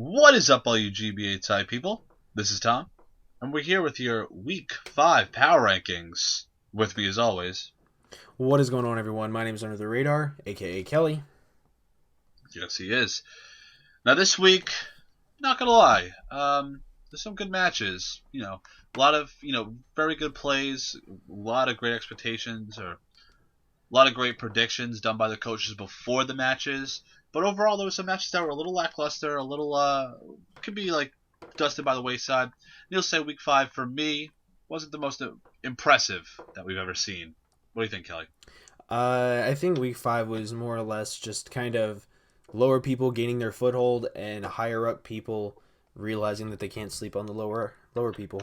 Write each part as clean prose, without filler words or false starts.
What is up, all you GBA type people? This is Tom, and we're here with your Week 5 Power Rankings. With me, as always. What is going on, everyone? My name is Under the Radar, aka Kelly. Yes, he is. Now, this week, not gonna lie, there's some good matches. A lot of very good plays, a lot of great expectations, or a lot of great predictions done by the coaches before the matches. But overall, there were some matches that were a little lackluster, a little could be like dusted by the wayside. You'll say Week 5 for me wasn't the most impressive that we've ever seen. What do you think, Kelly? I think Week 5 was more or less just kind of lower people gaining their foothold and higher up people realizing that they can't sleep on the lower people.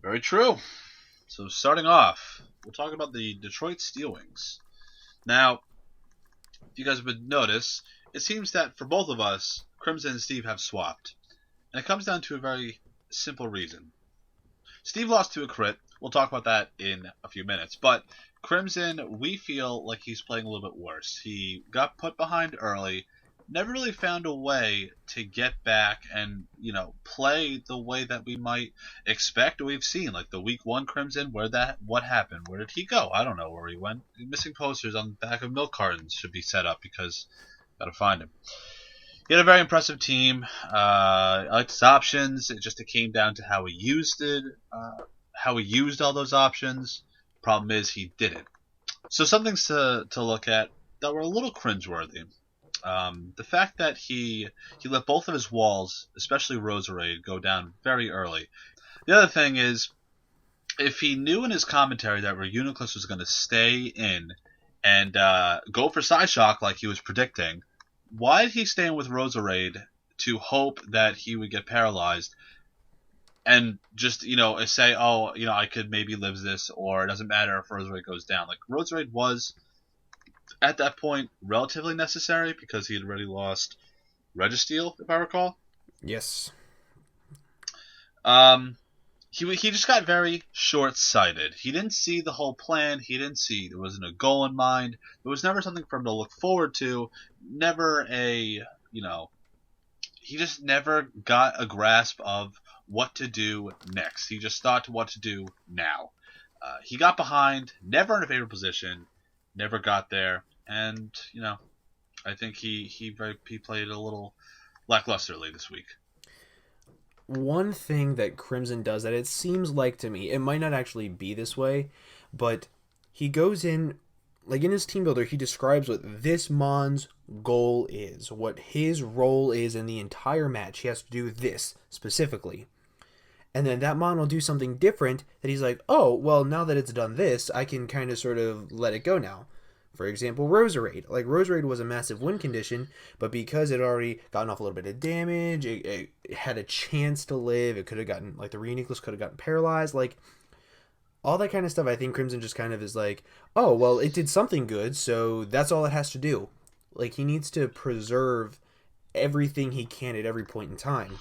Very true. So starting off, we'll talk about the Detroit Steel Wings. Now, if you guys would notice, it seems that for both of us, Crimson and Steve have swapped. And it comes down to a very simple reason. Steve lost to a crit. We'll talk about that in a few minutes. But Crimson, we feel like he's playing a little bit worse. He got put behind early, never really found a way to get back and, play the way that we might expect or we've seen. Like the Week 1 Crimson, what happened? Where did he go? I don't know where he went. Missing posters on the back of milk cartons should be set up because gotta find him. He had a very impressive team. I liked his options. It came down to how he used it, how he used all those options. Problem is, he didn't. So some things to look at that were a little cringeworthy. The fact that he let both of his walls, especially Roserade, go down very early. The other thing is, if he knew in his commentary that Reuniclus was going to stay in and go for Psyshock like he was predicting, why did he stay in with Roserade to hope that he would get paralyzed and just, say, I could maybe live this, or it doesn't matter if Roserade goes down. Like, Roserade was, at that point, relatively necessary because he had already lost Registeel, if I recall. Yes. He just got very short-sighted. He didn't see the whole plan. There wasn't a goal in mind. There was never something for him to look forward to. He just never got a grasp of what to do next. He just thought what to do now. He got behind, never in a favorable position, never got there, and I think he played a little lacklusterly this week. One thing that Crimson does that it seems like to me, it might not actually be this way, but he goes in, like in his team builder, he describes what this Mon's goal is, what his role is in the entire match. He has to do this specifically. And then that Mon will do something different that he's like, oh, well, now that it's done this, I can kind of sort of let it go now. For example, Roserade. Like, Roserade was a massive win condition, but because it already gotten off a little bit of damage, it had a chance to live. It could have gotten, like, the Reuniclus could have gotten paralyzed. Like, all that kind of stuff, I think Crimson just kind of is like, oh, well, it did something good, so that's all it has to do. Like, he needs to preserve everything he can at every point in time.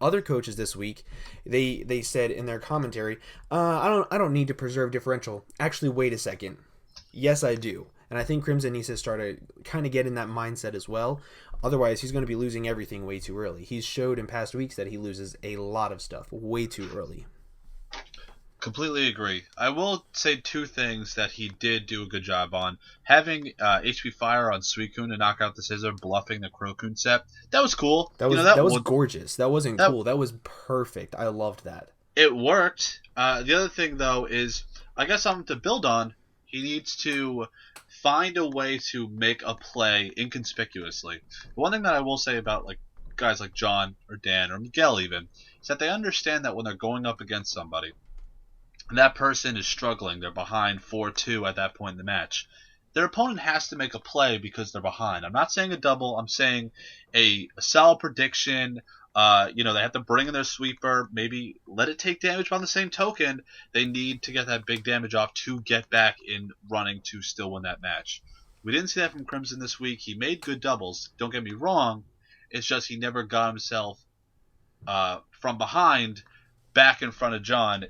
Other coaches this week, they said in their commentary, I don't need to preserve differential. Actually, wait a second. Yes, I do. And I think Crimson needs to start to kind of get in that mindset as well. Otherwise, he's going to be losing everything way too early. He's showed in past weeks that he loses a lot of stuff way too early. Completely agree. I will say two things that he did do a good job on. Having HP Fire on Suicune to knock out the Scissor, bluffing the Crocune set. That was cool. That was gorgeous. That wasn't cool. That was perfect. I loved that. It worked. The other thing, though, is I guess something to build on. He needs to find a way to make a play inconspicuously. One thing that I will say about guys like John or Dan or Miguel even is that they understand that when they're going up against somebody, and that person is struggling, they're behind 4-2 at that point in the match, their opponent has to make a play because they're behind. I'm not saying a double. I'm saying a solid prediction. They have to bring in their sweeper, maybe let it take damage, but on the same token, they need to get that big damage off to get back in running to still win that match. We didn't see that from Crimson this week. He made good doubles. Don't get me wrong. It's just he never got himself from behind back in front of John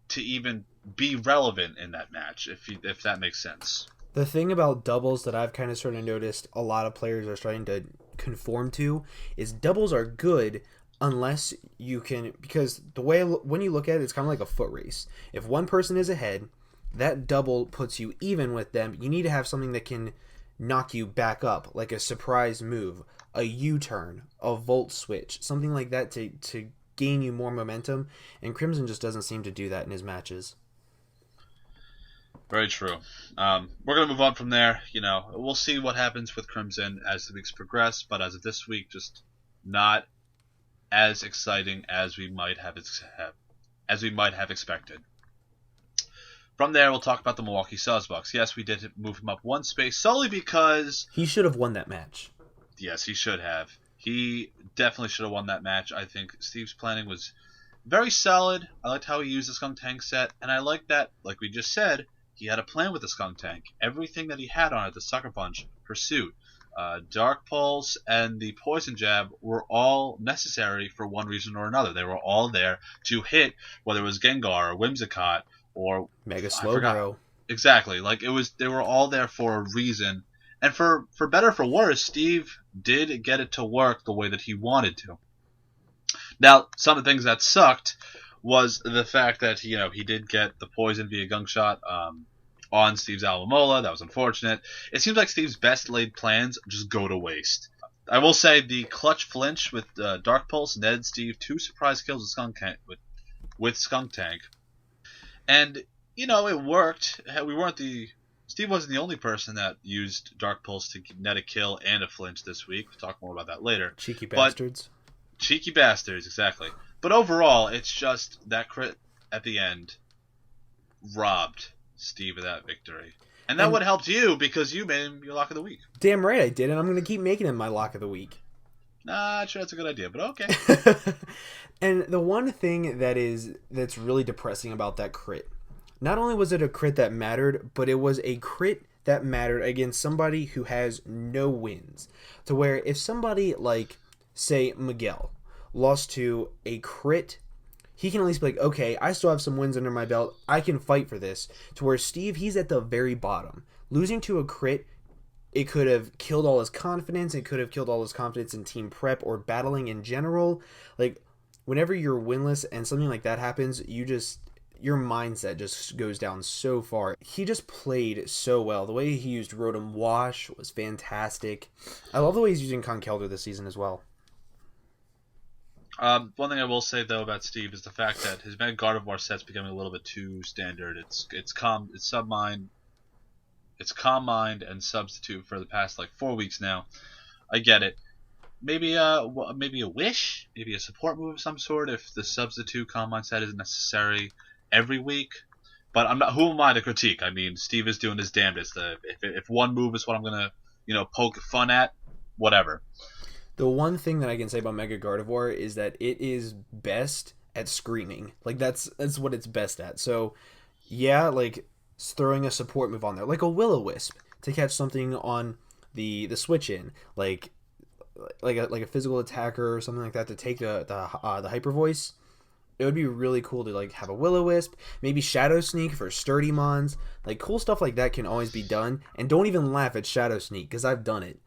to even be relevant in that match, if that makes sense. The thing about doubles that I've kind of sort of noticed a lot of players are starting to conform to is doubles are good unless you can, because the way when you look at it, it's kind of like a foot race. If one person is ahead, that double puts you even with them. You need to have something that can knock you back up, like a surprise move, a U-turn, a volt switch, something like that to gain you more momentum. And Crimson just doesn't seem to do that in his matches. Very true. We're going to move on from there. We'll see what happens with Crimson as the weeks progress, but as of this week, just not as exciting as we might have expected. From there, we'll talk about the Milwaukee Bucks. Yes, we did move him up one space solely because he should have won that match. Yes, he should have. He definitely should have won that match. I think Steve's planning was very solid. I liked how he used the Skunk Tank set, and I liked that, like we just said, he had a plan with the Skunk Tank. Everything that he had on it, the Sucker Punch, Pursuit, Dark Pulse, and the Poison Jab were all necessary for one reason or another. They were all there to hit, whether it was Gengar or Whimsicott or Mega Slowbro. Exactly. They were all there for a reason. And for better or for worse, Steve did get it to work the way that he wanted to. Now, some of the things that sucked was the fact that he did get the poison via gunk shot on Steve's Alamola. That was unfortunate. It seems like Steve's best laid plans just go to waste. I will say the clutch flinch with Dark Pulse netted Steve 2 surprise kills with Skunk Tank. And, it worked. Steve wasn't the only person that used Dark Pulse to net a kill and a flinch this week. We'll talk more about that later. Cheeky bastards. Cheeky bastards, exactly. But overall, it's just that crit at the end robbed Steve of that victory. And that would have helped you because you made him your lock of the week. Damn right I did, and I'm going to keep making him my lock of the week. Not sure that's a good idea, but okay. And the one thing that's really depressing about that crit, not only was it a crit that mattered, but it was a crit that mattered against somebody who has no wins. To where if somebody like, say, Miguel lost to a crit, he can at least be like, okay, I still have some wins under my belt. I can fight for this. To where Steve, he's at the very bottom. Losing to a crit, it could have killed all his confidence. It could have killed all his confidence in team prep or battling in general. Like, whenever you're winless and something like that happens, your mindset just goes down so far. He just played so well. The way he used Rotom Wash was fantastic. I love the way he's using Conkeldurr this season as well. One thing I will say though about Steve is the fact that his Mega Gardevoir set's becoming a little bit too standard. It's Calm Mind and Substitute for the past 4 weeks now. I get it. Maybe a wish, maybe a support move of some sort if the Substitute Calm Mind set isn't necessary every week. But I'm not. Who am I to critique? I mean, Steve is doing his damnedest. If one move is what I'm gonna poke fun at, whatever. The one thing that I can say about Mega Gardevoir is that it is best at screaming. That's what it's best at. So, yeah, throwing a support move on there, like a Will-O-Wisp to catch something on the switch in, like a physical attacker or something like that to take the Hyper Voice. It would be really cool to have a Will-O-Wisp, maybe Shadow Sneak for sturdy mons. Cool stuff like that can always be done. And don't even laugh at Shadow Sneak because I've done it.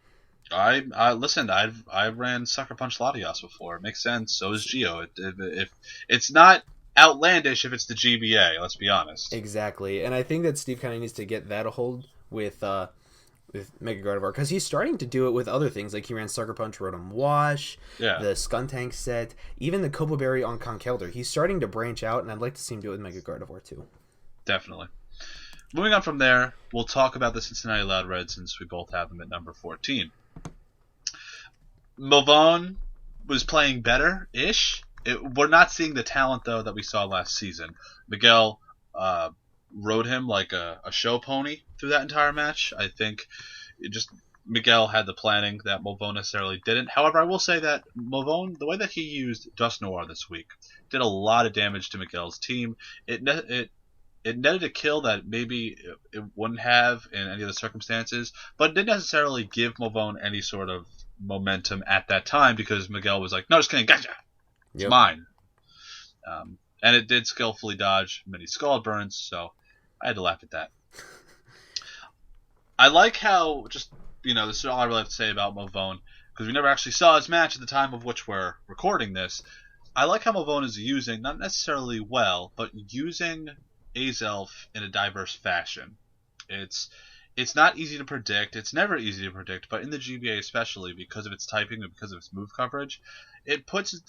I listened. I ran Sucker Punch Latios before. It makes sense. So is Geo. If it's not outlandish, if it's the GBA, let's be honest. Exactly, and I think that Steve kind of needs to get that a hold with Mega Gardevoir because he's starting to do it with other things. Like he ran Sucker Punch, Rotom Wash, the Skuntank set, even the Copa Berry on Conkeldurr. He's starting to branch out, and I'd like to see him do it with Mega Gardevoir too. Definitely. Moving on from there, we'll talk about the Cincinnati Loud Red since we both have them at number 14. Milvone was playing better-ish. We're not seeing the talent, though, that we saw last season. Miguel rode him like a show pony through that entire match. I think Miguel had the planning that Milvone necessarily didn't. However, I will say that Milvone, the way that he used Dusknoir this week, did a lot of damage to Miguel's team. It netted a kill that maybe it wouldn't have in any other circumstances, but it didn't necessarily give Milvone any sort of momentum at that time because Miguel was like, no, just kidding, gotcha. It's mine. And it did skillfully dodge many Scald Burns, so I had to laugh at that. I like how, this is all I really have to say about Milvone. because we never actually saw his match at the time of which we're recording this. I like how Mavone is using, not necessarily well, but using Azelf in a diverse fashion. It's it's not easy to predict. It's never easy to predict, but in the GBA especially because of its typing and because of its move coverage, it puts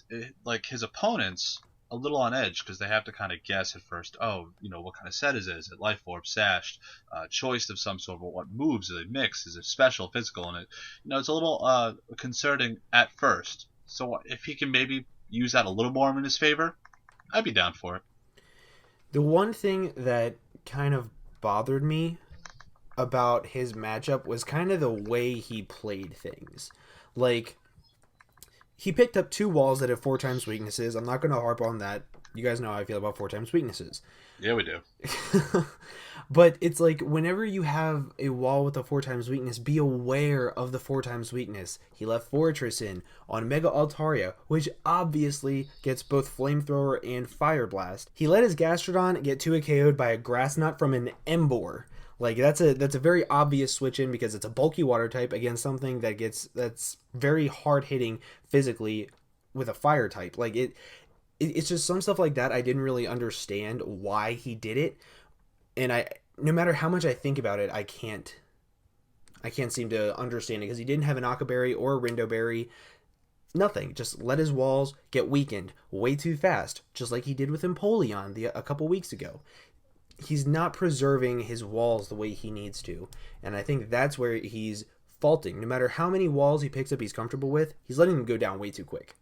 like his opponents a little on edge because they have to kind of guess at first. Oh, what kind of set is it? Is it life orb, sashed, choice of some sort? What moves? Is it mixed? Is it special, physical? And it's a little concerning at first. So if he can maybe use that a little more in his favor, I'd be down for it. The one thing that kind of bothered me about his matchup was kind of the way he played things. Like, he picked up two walls that have four times weaknesses. I'm not going to harp on that. You guys know how I feel about four times weaknesses. Yeah, we do. But it's like whenever you have a wall with a four times weakness, be aware of the four times weakness. He left Fortress in on Mega Altaria, which obviously gets both Flamethrower and Fire Blast. He let his Gastrodon get 2 KO'd by a Grass Knot from an Emboar. Like that's a very obvious switch in because it's a bulky water type against something that's very hard hitting physically with a fire type. Like it's just some stuff like that I didn't really understand why he did it, and no matter how much I think about it, I can't seem to understand it because he didn't have an Akaberry or a Rindo Berry. Nothing. Just let his walls get weakened way too fast, just like he did with Empoleon a couple weeks ago. He's not preserving his walls the way he needs to, and I think that's where he's faulting. No matter how many walls he picks up he's comfortable with, he's letting them go down way too quick.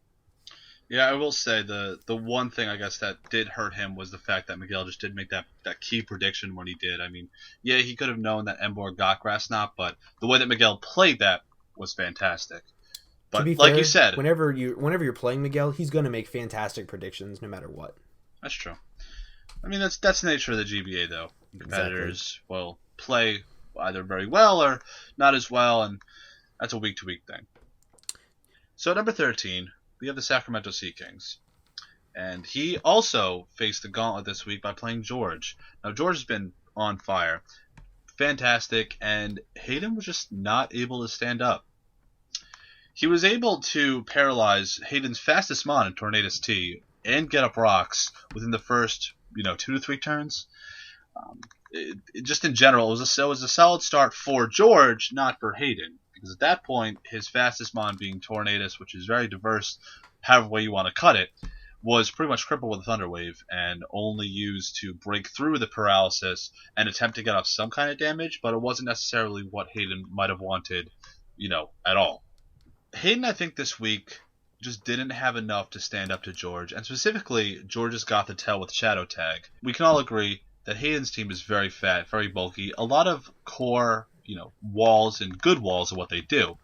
Yeah, I will say the one thing I guess that did hurt him was the fact that Miguel just did make that key prediction when he did. I mean, yeah, he could have known that Emboar got Grass Knot, but the way that Miguel played that was fantastic. But to be like fair, you said, whenever you're playing Miguel, he's going to make fantastic predictions no matter what. That's true. I mean, that's the nature of the GBA, though. Competitors will play either very well or not as well, and that's a week-to-week thing. So at number 13, we have the Sacramento Sea Kings. And he also faced the gauntlet this week by playing George. Now, George has been on fire. Fantastic, and Hayden was just not able to stand up. He was able to paralyze Hayden's fastest mon in Tornadus T and get up rocks within the first 2 to 3 turns. Just in general, it was a solid start for George, not for Hayden. Because at that point, his fastest mon being Tornadus, which is very diverse, however way you want to cut it, was pretty much crippled with a Thunder Wave and only used to break through the paralysis and attempt to get off some kind of damage, but it wasn't necessarily what Hayden might have wanted, at all. Hayden, I think, this week just didn't have enough to stand up to George, and specifically, George's got the tail with Shadow Tag. We can all agree that Hayden's team is very fat, very bulky, a lot of core, walls and good walls are what they do.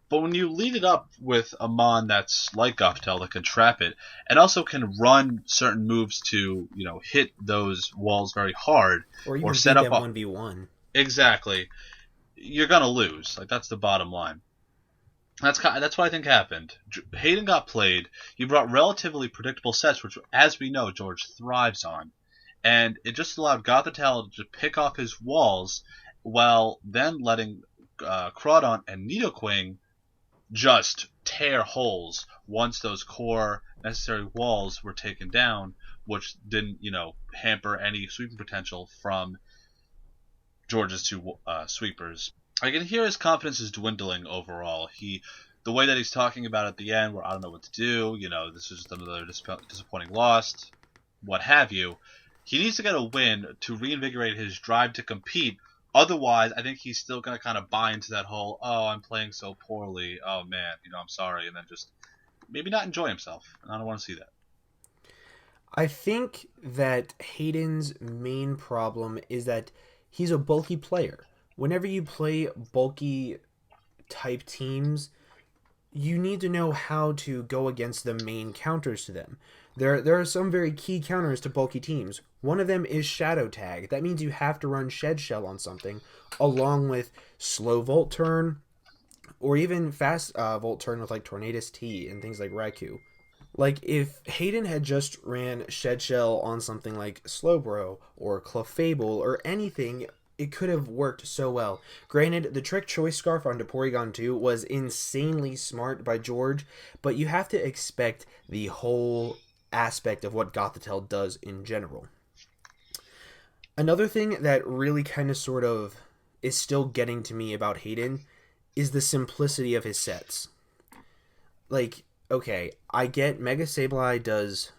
But when you lead it up with a mon that's like Gothtel that can trap it, and also can run certain moves to, hit those walls very hard, or set up 1v1. Exactly. You're gonna lose. Like, that's the bottom line. That's what I think happened. Hayden got played. He brought relatively predictable sets, which, as we know, George thrives on. And it just allowed Gothitelle to pick off his walls, while then letting Crawdon and Nidoqueen just tear holes once those core necessary walls were taken down, which didn't, hamper any sweeping potential from George's two sweepers. I can hear his confidence is dwindling overall. The way that he's talking about at the end, where I don't know what to do, this is just another disappointing loss, what have you. He needs to get a win to reinvigorate his drive to compete. Otherwise, I think he's still going to kind of buy into that whole, oh, I'm playing so poorly, oh man, I'm sorry, and then just maybe not enjoy himself. And I don't want to see that. I think that Hayden's main problem is that he's a bulky player. Whenever you play bulky type teams, you need to know how to go against the main counters to them. There are some very key counters to bulky teams. One of them is Shadow Tag. That means you have to run Shed Shell on something, along with slow Volt Turn, or even fast Volt Turn with like Tornadus T and things like Raikou. Like, if Hayden had just ran Shed Shell on something like Slowbro or Clefable or anything, it could have worked so well. Granted, the trick choice scarf on Porygon 2 was insanely smart by George, but you have to expect the whole aspect of what Gothitelle does in general. Another thing that really kind of sort of is still getting to me about Hayden is the simplicity of his sets. Like, okay, I get Mega Sableye does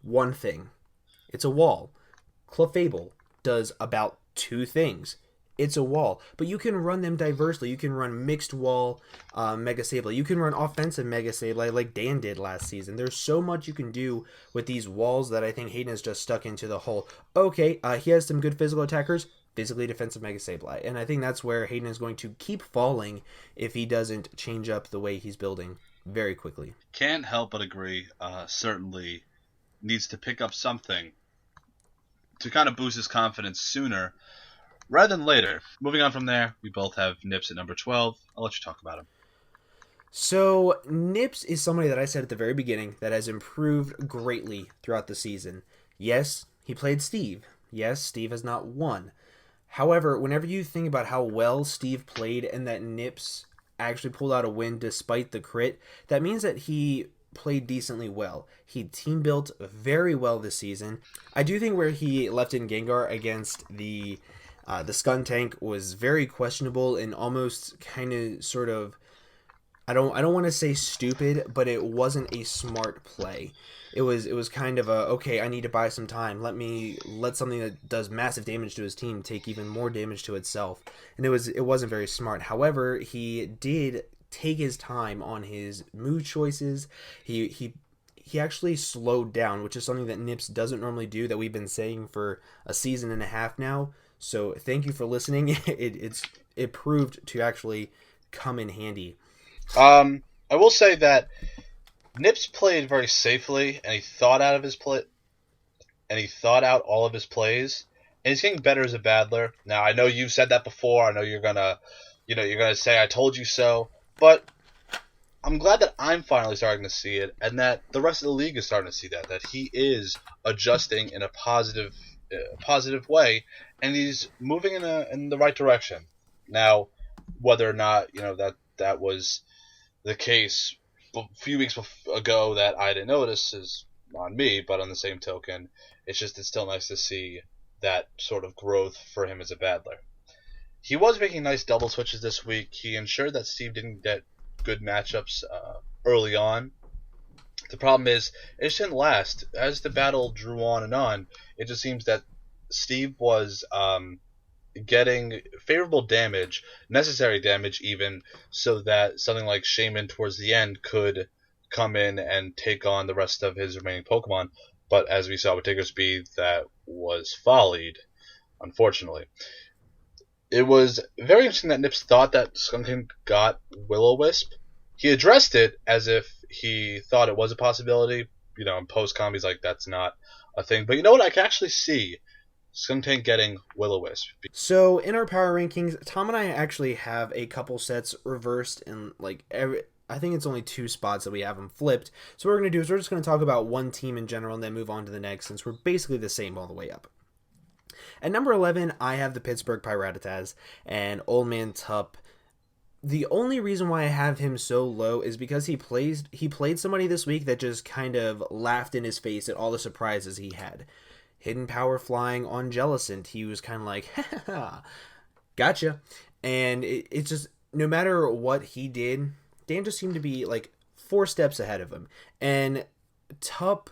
one thing. It's a wall. Clefable does about two things. It's a wall. But you can run them diversely. You can run mixed wall Mega Sableye. You can run offensive Mega Sableye like Dan did last season. There's so much you can do with these walls that I think Hayden has just stuck into the whole, okay, he has some good physical attackers, physically defensive Mega Sableye. And I think that's where Hayden is going to keep falling if he doesn't change up the way he's building very quickly. Can't help but agree. Certainly needs to pick up something to kind of boost his confidence sooner rather than later. Moving on from there, we both have Nips at number 12. I'll let you talk about him. So, Nips is somebody that I said at the very beginning that has improved greatly throughout the season. Yes, he played Steve. Yes, Steve has not won. However, whenever you think about how well Steve played and that Nips actually pulled out a win despite the crit, that means that he played decently well. He team built very well this season. I do think where he left in Gengar against the Skuntank was very questionable and almost kind of sort of, I don't want to say stupid, but it wasn't a smart play. It was kind of a, okay, I need to buy some time. Let something that does massive damage to his team take even more damage to itself. And it wasn't very smart. However, he did take his time on his move choices. He actually slowed down, which is something that Nips doesn't normally do, that we've been saying for a season and a half now. So thank you for listening. It proved to actually come in handy. I will say that Nips played very safely, and he thought out all of his plays, and he's getting better as a battler. Now, I know you've said that before. I know you're gonna say I told you so, but I'm glad that I'm finally starting to see it, and that the rest of the league is starting to see that he is adjusting in a positive way, and he's moving in the right direction. Now, whether or not that was the case a few weeks ago that I didn't notice is on me, but on the same token, it's still nice to see that sort of growth for him as a battler. He was making nice double switches this week. He ensured that Steve didn't get good matchups early on. The problem is, it just didn't last. As the battle drew on and on, it just seems that Steve was getting favorable damage, necessary damage even, so that something like Shaman towards the end could come in and take on the rest of his remaining Pokemon. But as we saw with Diggersby, that was follied, unfortunately. It was very interesting that Nips thought that Skunking got Will-O-Wisp. He addressed it as if he thought it was a possibility. In post-com, he's like, that's not a thing. But you know what? I can actually see Skuntank getting Will-O-Wisp. So in our power rankings, Tom and I actually have a couple sets reversed, and I think it's only 2 spots that we have them flipped. So what we're going to do is we're just going to talk about one team in general and then move on to the next, since we're basically the same all the way up. At number 11, I have the Pittsburgh Piratas and Old Man Tup. The only reason why I have him so low is because he played somebody this week that just kind of laughed in his face at all the surprises he had. Hidden Power Flying on Jellicent, he was kind of like, ha, gotcha. And it's just, no matter what he did, Dan just seemed to be like 4 steps ahead of him. And Tup,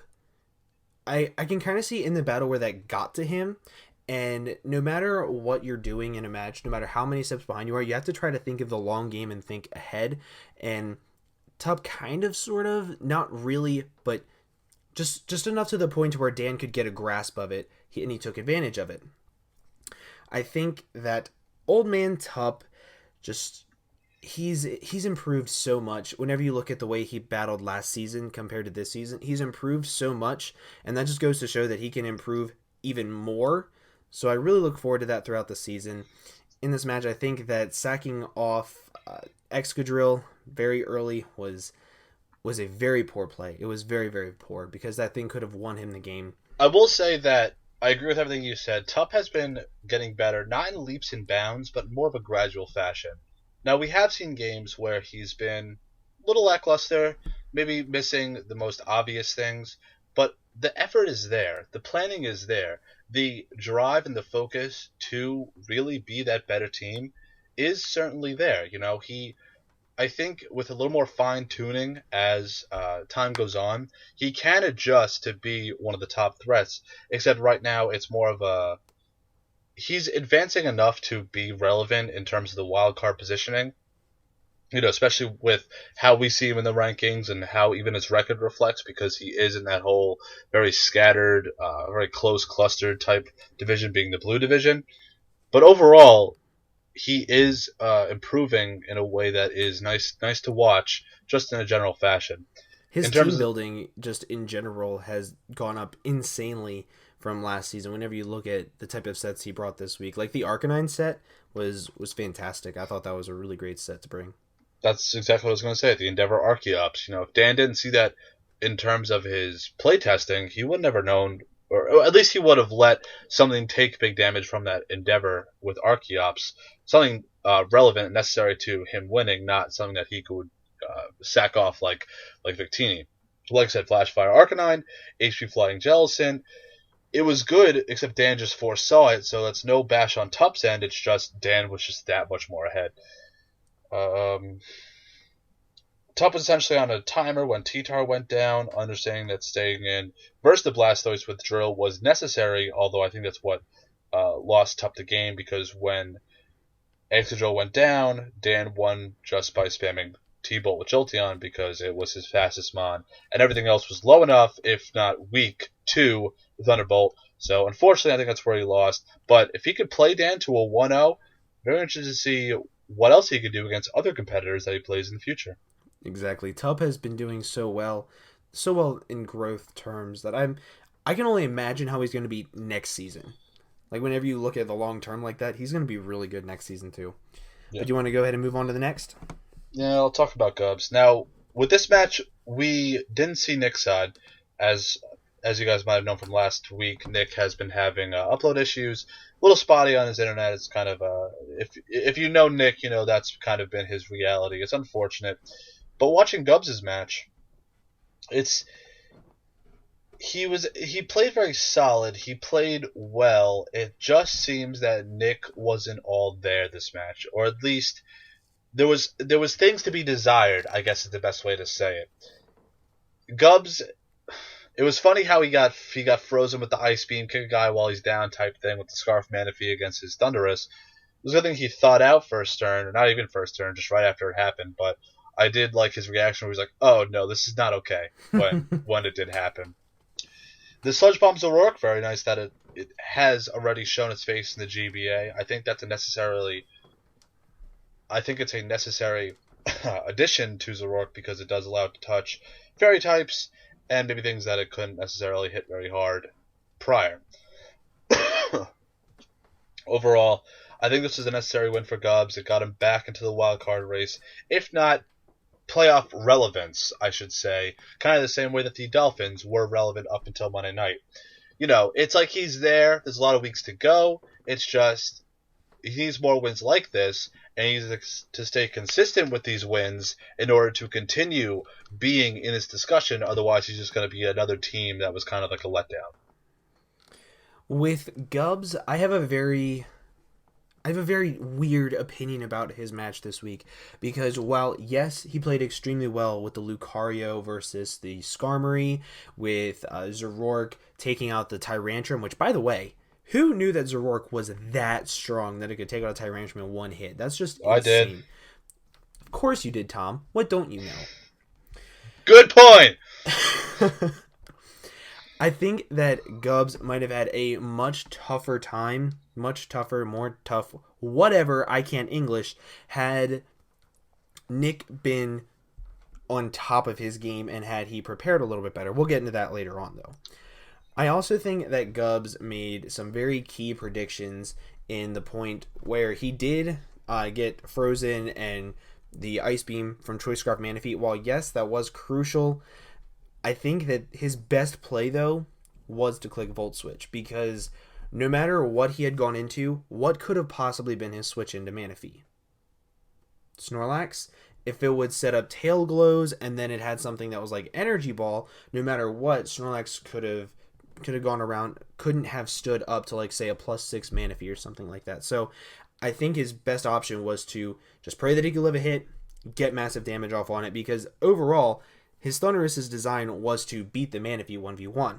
I can kind of see in the battle where that got to him. And no matter what you're doing in a match, no matter how many steps behind you are, you have to try to think of the long game and think ahead. And Tup kind of, sort of, not really, but just enough to the point where Dan could get a grasp of it, and he took advantage of it. I think that Old Man Tup, he's improved so much. Whenever you look at the way he battled last season compared to this season, he's improved so much, and that just goes to show that he can improve even more. So I really look forward to that throughout the season. In this match, I think that sacking off Excadrill very early was a very poor play. It was very, very poor, because that thing could have won him the game. I will say that I agree with everything you said. Tup has been getting better, not in leaps and bounds, but more of a gradual fashion. Now, we have seen games where he's been a little lackluster, maybe missing the most obvious things, but the effort is there. The planning is there. The drive and the focus to really be that better team is certainly there. I think with a little more fine tuning as time goes on, he can adjust to be one of the top threats. Except right now, it's more of a he's advancing enough to be relevant in terms of the wild card positioning. Especially with how we see him in the rankings and how even his record reflects, because he is in that whole very scattered, very close clustered type division, being the blue division. But overall, he is improving in a way that is nice to watch, just in a general fashion. His In team terms of building, just in general, has gone up insanely from last season. Whenever you look at the type of sets he brought this week, like the Arcanine set was fantastic. I thought that was a really great set to bring. That's exactly what I was going to say. The Endeavor Archeops. If Dan didn't see that in terms of his playtesting, he would never known, or at least he would have let something take big damage from that Endeavor with Archeops, something relevant and necessary to him winning, not something that he could sack off like Victini. Like I said, Flash Fire Arcanine, HP Flying Jellicent. It was good, except Dan just foresaw it, so that's no bash on Tup's end. It's just Dan was just that much more ahead. Tup was essentially on a timer when T-Tar went down, understanding that staying in versus the Blastoise with Drill was necessary, although I think that's what lost Tup the game, because when Excadrill went down, Dan won just by spamming T-Bolt with Jolteon because it was his fastest mon, and everything else was low enough, if not weak, to Thunderbolt. So unfortunately, I think that's where he lost. But if he could play Dan to a 1-0, very interested to see what else he could do against other competitors that he plays in the future. Exactly. Tup has been doing so well in growth terms that I can only imagine how he's going to be next season. Like whenever you look at the long term like that, he's going to be really good next season too. Yeah. But do you want to go ahead and move on to the next? Yeah, I'll talk about Gubs. Now, with this match, we didn't see Nick's side. As you guys might have known from last week, Nick has been having upload issues, a little spotty on his internet. It's kind of if you know Nick, that's kind of been his reality. It's unfortunate, but watching Gubs' match, he played very solid. He played well. It just seems that Nick wasn't all there this match, or at least there was things to be desired, I guess is the best way to say it. Gubs, it was funny how he got frozen with the Ice Beam, kick a guy while he's down type thing with the Scarf Manaphy against his Thundurus. It was a good thing he thought out first turn, or not even first turn, just right after it happened, but I did like his reaction where he's like, oh no, this is not okay, when it did happen. The Sludge Bomb's O'Rourke, very nice that it has already shown its face in the GBA. I think it's a necessary addition to Zoroark because it does allow it to touch fairy types and maybe things that it couldn't necessarily hit very hard prior. Overall, I think this is a necessary win for Gubs. It got him back into the wild card race, if not playoff relevance, I should say. Kind of the same way that the Dolphins were relevant up until Monday night. It's like he's there. There's a lot of weeks to go. It's just he needs more wins like this, and he needs to stay consistent with these wins in order to continue being in this discussion. Otherwise, he's just going to be another team that was kind of like a letdown. With Gubs, I have a very weird opinion about his match this week, because while yes, he played extremely well with the Lucario versus the Skarmory, with Zoroark taking out the Tyrantrum, which, by the way, who knew that Zoroark was that strong that it could take out a Tyrantrum in one hit? That's just insane. I did. Of course you did, Tom. What don't you know? Good point! I think that Gubs might have had a much tougher time, more tough, whatever, I can't English, had Nick been on top of his game and had he prepared a little bit better. We'll get into that later on, though. I also think that Gubs made some very key predictions in the point where he did get frozen and the Ice Beam from Choice Scarf Manaphy. While yes, that was crucial, I think that his best play, though, was to click Volt Switch, because no matter what he had gone into, what could have possibly been his switch into Manaphy? Snorlax? If it would set up Tail Glows and then it had something that was like Energy Ball, no matter what, Snorlax could have gone around, couldn't have stood up to like say a +6 Manaphy or something like that. So I think his best option was to just pray that he could live a hit, get massive damage off on it, because overall his Thunderous' design was to beat the Manaphy 1v1.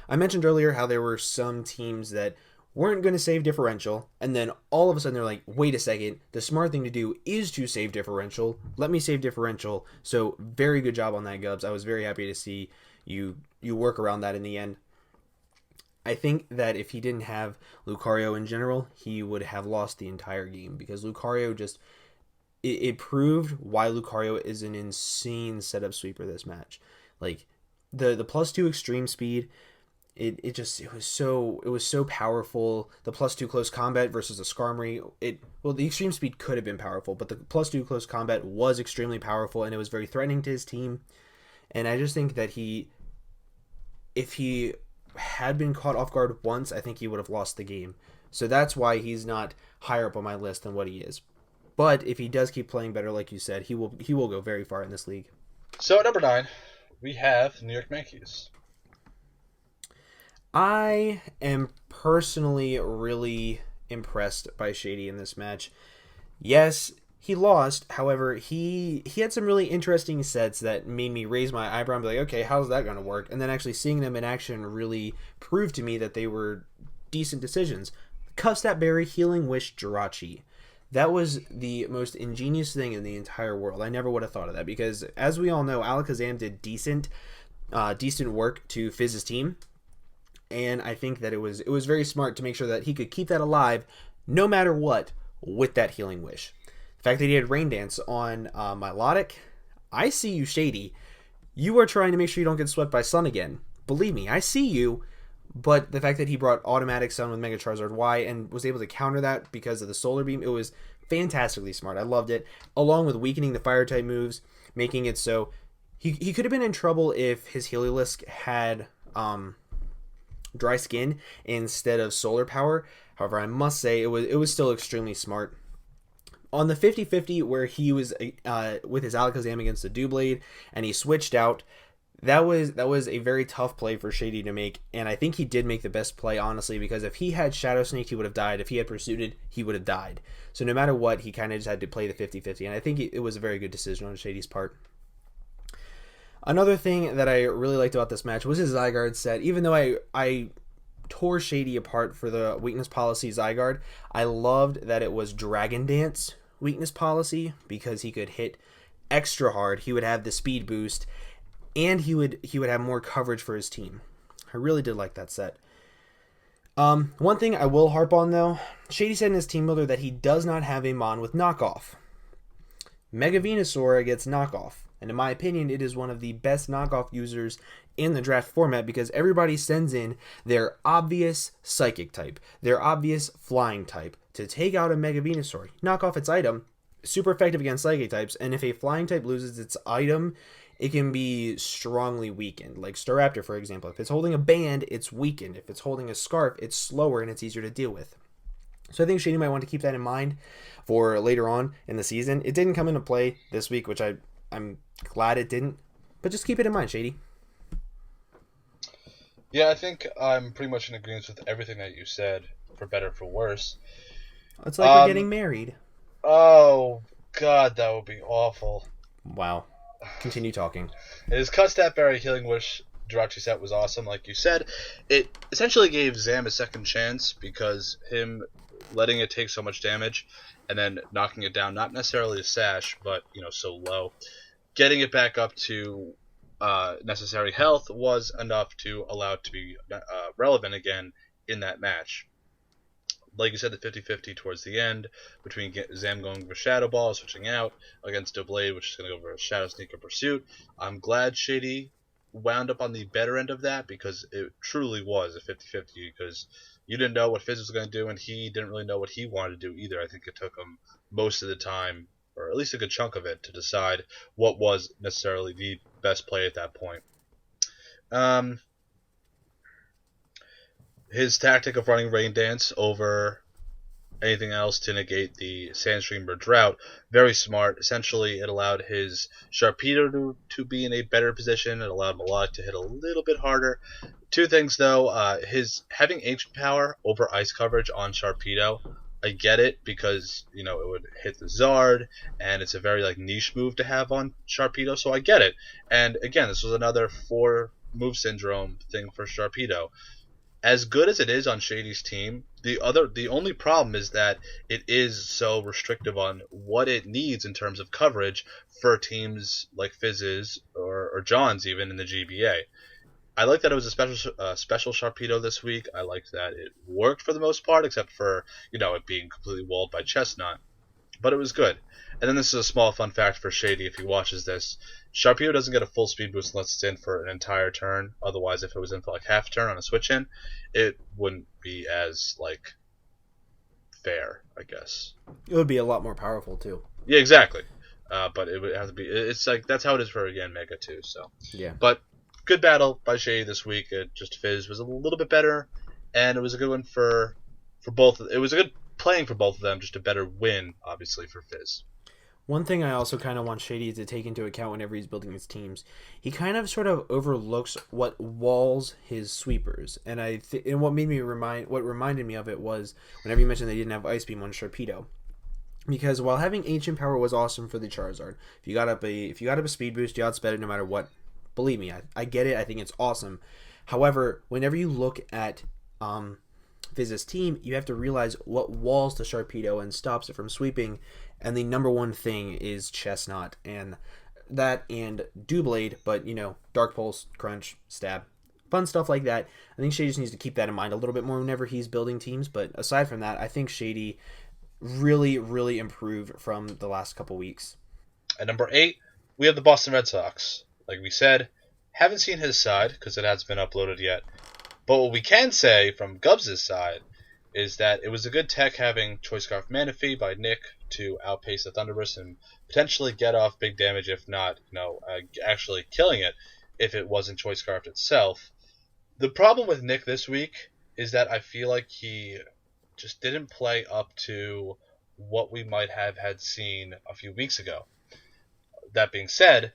I mentioned earlier how there were some teams that weren't going to save differential, and then all of a sudden they're like, wait a second, the smart thing to do is to save differential. Let me save differential. So very good job on that, Gubs. I was very happy to see you work around that in the end. I think that if he didn't have Lucario in general, he would have lost the entire game, because Lucario just it proved why Lucario is an insane setup sweeper this match. Like the +2 extreme speed, it was so powerful. The +2 close combat versus the Skarmory, the extreme speed could have been powerful, but the +2 close combat was extremely powerful, and it was very threatening to his team. And I just think that if he had been caught off guard once, I think he would have lost the game. So that's why he's not higher up on my list than what he is. But if he does keep playing better, like you said, he will go very far in this league. So at number 9, we have New York Yankees. I am personally really impressed by Shady in this match. Yes, he lost. However, he had some really interesting sets that made me raise my eyebrow and be like, okay, how's that going to work? And then actually seeing them in action really proved to me that they were decent decisions. Custap Berry, Healing Wish, Jirachi. That was the most ingenious thing in the entire world. I never would have thought of that, because as we all know, Alakazam did decent work to Fizz's team. And I think that it was very smart to make sure that he could keep that alive no matter what with that Healing Wish. The fact that he had Rain Dance on Milotic, I see you, Shady. You are trying to make sure you don't get swept by Sun again. Believe me, I see you. But the fact that he brought Automatic Sun with Mega Charizard Y and was able to counter that because of the Solar Beam, it was fantastically smart. I loved it. Along with weakening the Fire-type moves, making it so he could have been in trouble if his Heliolisk had Dry Skin instead of Solar Power. However, I must say it was still extremely smart. On the 50-50 where he was with his Alakazam against the Doublade and he switched out, that was a very tough play for Shady to make, and I think he did make the best play, honestly, because if he had Shadow Sneak, he would have died. If he had Pursuited, he would have died. So no matter what, he kind of just had to play the 50-50, and I think it was a very good decision on Shady's part. Another thing that I really liked about this match was his Zygarde set. Even though I tore Shady apart for the weakness policy Zygarde, I loved that it was Dragon Dance weakness policy, because he could hit extra hard. He would have the speed boost, and he would have more coverage for his team. I really did like that set. One thing I will harp on, though, Shady said in his team builder that he does not have a Mon with knockoff. Mega Venusaur gets knockoff, and in my opinion, it is one of the best knockoff users in the draft format, because everybody sends in their obvious Psychic type, their obvious Flying type to take out a Mega Venusaur, knock off its item. Super effective against Psychic types, and if a Flying type loses its item, it can be strongly weakened. Like Staraptor, for example. If it's holding a band, it's weakened. If it's holding a scarf, it's slower and it's easier to deal with. So I think Shady might want to keep that in mind for later on in the season. It didn't come into play this week, which I'm glad it didn't. But just keep it in mind, Shady. Yeah, I think I'm pretty much in agreement with everything that you said, for better or for worse. It's like we're getting married. Oh, God, that would be awful. Wow. Continue talking. His Custap Berry Healing Wish Jirachi set was awesome, like you said. It essentially gave Zam a second chance, because him letting it take so much damage and then knocking it down, not necessarily a sash, but so low, getting it back up to necessary health was enough to allow it to be relevant again in that match. Like you said, the 50-50 towards the end, between Zam going for Shadow Ball, switching out, against Doublade, which is going to go for a Shadow Sneak or Pursuit. I'm glad Shady wound up on the better end of that, because it truly was a 50-50, because you didn't know what Fizz was going to do, and he didn't really know what he wanted to do either. I think it took him most of the time, or at least a good chunk of it, to decide what was necessarily the best play at that point. His tactic of running Rain Dance over anything else to negate the Sandstreamer drought, very smart. Essentially, it allowed his Sharpedo to be in a better position. It allowed Malak to hit a little bit harder. Two things though, his having Ancient Power over Ice coverage on Sharpedo, I get it because it would hit the Zard, and it's a very like niche move to have on Sharpedo, so I get it. And again, this was another 4 move syndrome thing for Sharpedo. As good as it is on Shady's team, the only problem is that it is so restrictive on what it needs in terms of coverage for teams like Fizz's or John's even in the GBA. I like that it was a special Sharpedo this week. I liked that it worked for the most part, except for it being completely walled by Chestnut. But it was good. And then this is a small fun fact for Shady if he watches this. Sharpedo doesn't get a full speed boost unless it's in for an entire turn. Otherwise, if it was in for like half a turn on a switch in, it wouldn't be as like fair, I guess. It would be a lot more powerful too. Yeah, exactly. But it would have to be. It's like that's how it is for again Mega too. So Yeah. But good battle by Shady this week. Just Fizz was a little bit better, and it was a good one for both. It was a good playing for both of them. Just a better win, obviously, for Fizz. One thing I also kind of want Shady to take into account whenever he's building his teams, he kind of sort of overlooks what walls his sweepers. And and what reminded me of it was whenever you mentioned they didn't have Ice Beam on Sharpedo. Because while having Ancient Power was awesome for the Charizard, if you got up a speed boost, you outsped it no matter what. Believe me, I get it. I think it's awesome. However, whenever you look at Fizz's team, you have to realize what walls the Sharpedo and stops it from sweeping, and the number one thing is Chestnut, and that and Doublade, but Dark Pulse, Crunch, Stab, fun stuff like that. I think Shady just needs to keep that in mind a little bit more whenever he's building teams, but aside from that, I think Shady really, really improved from the last couple weeks. At number 8, we have the Boston Red Sox. Like we said, haven't seen his side because it hasn't been uploaded yet. But what we can say from Gubs' side is that it was a good tech having Choice Scarf Manaphy by Nick to outpace the Thunderburst and potentially get off big damage, if not, actually killing it if it wasn't Choice Scarf itself. The problem with Nick this week is that I feel like he just didn't play up to what we might have had seen a few weeks ago. That being said,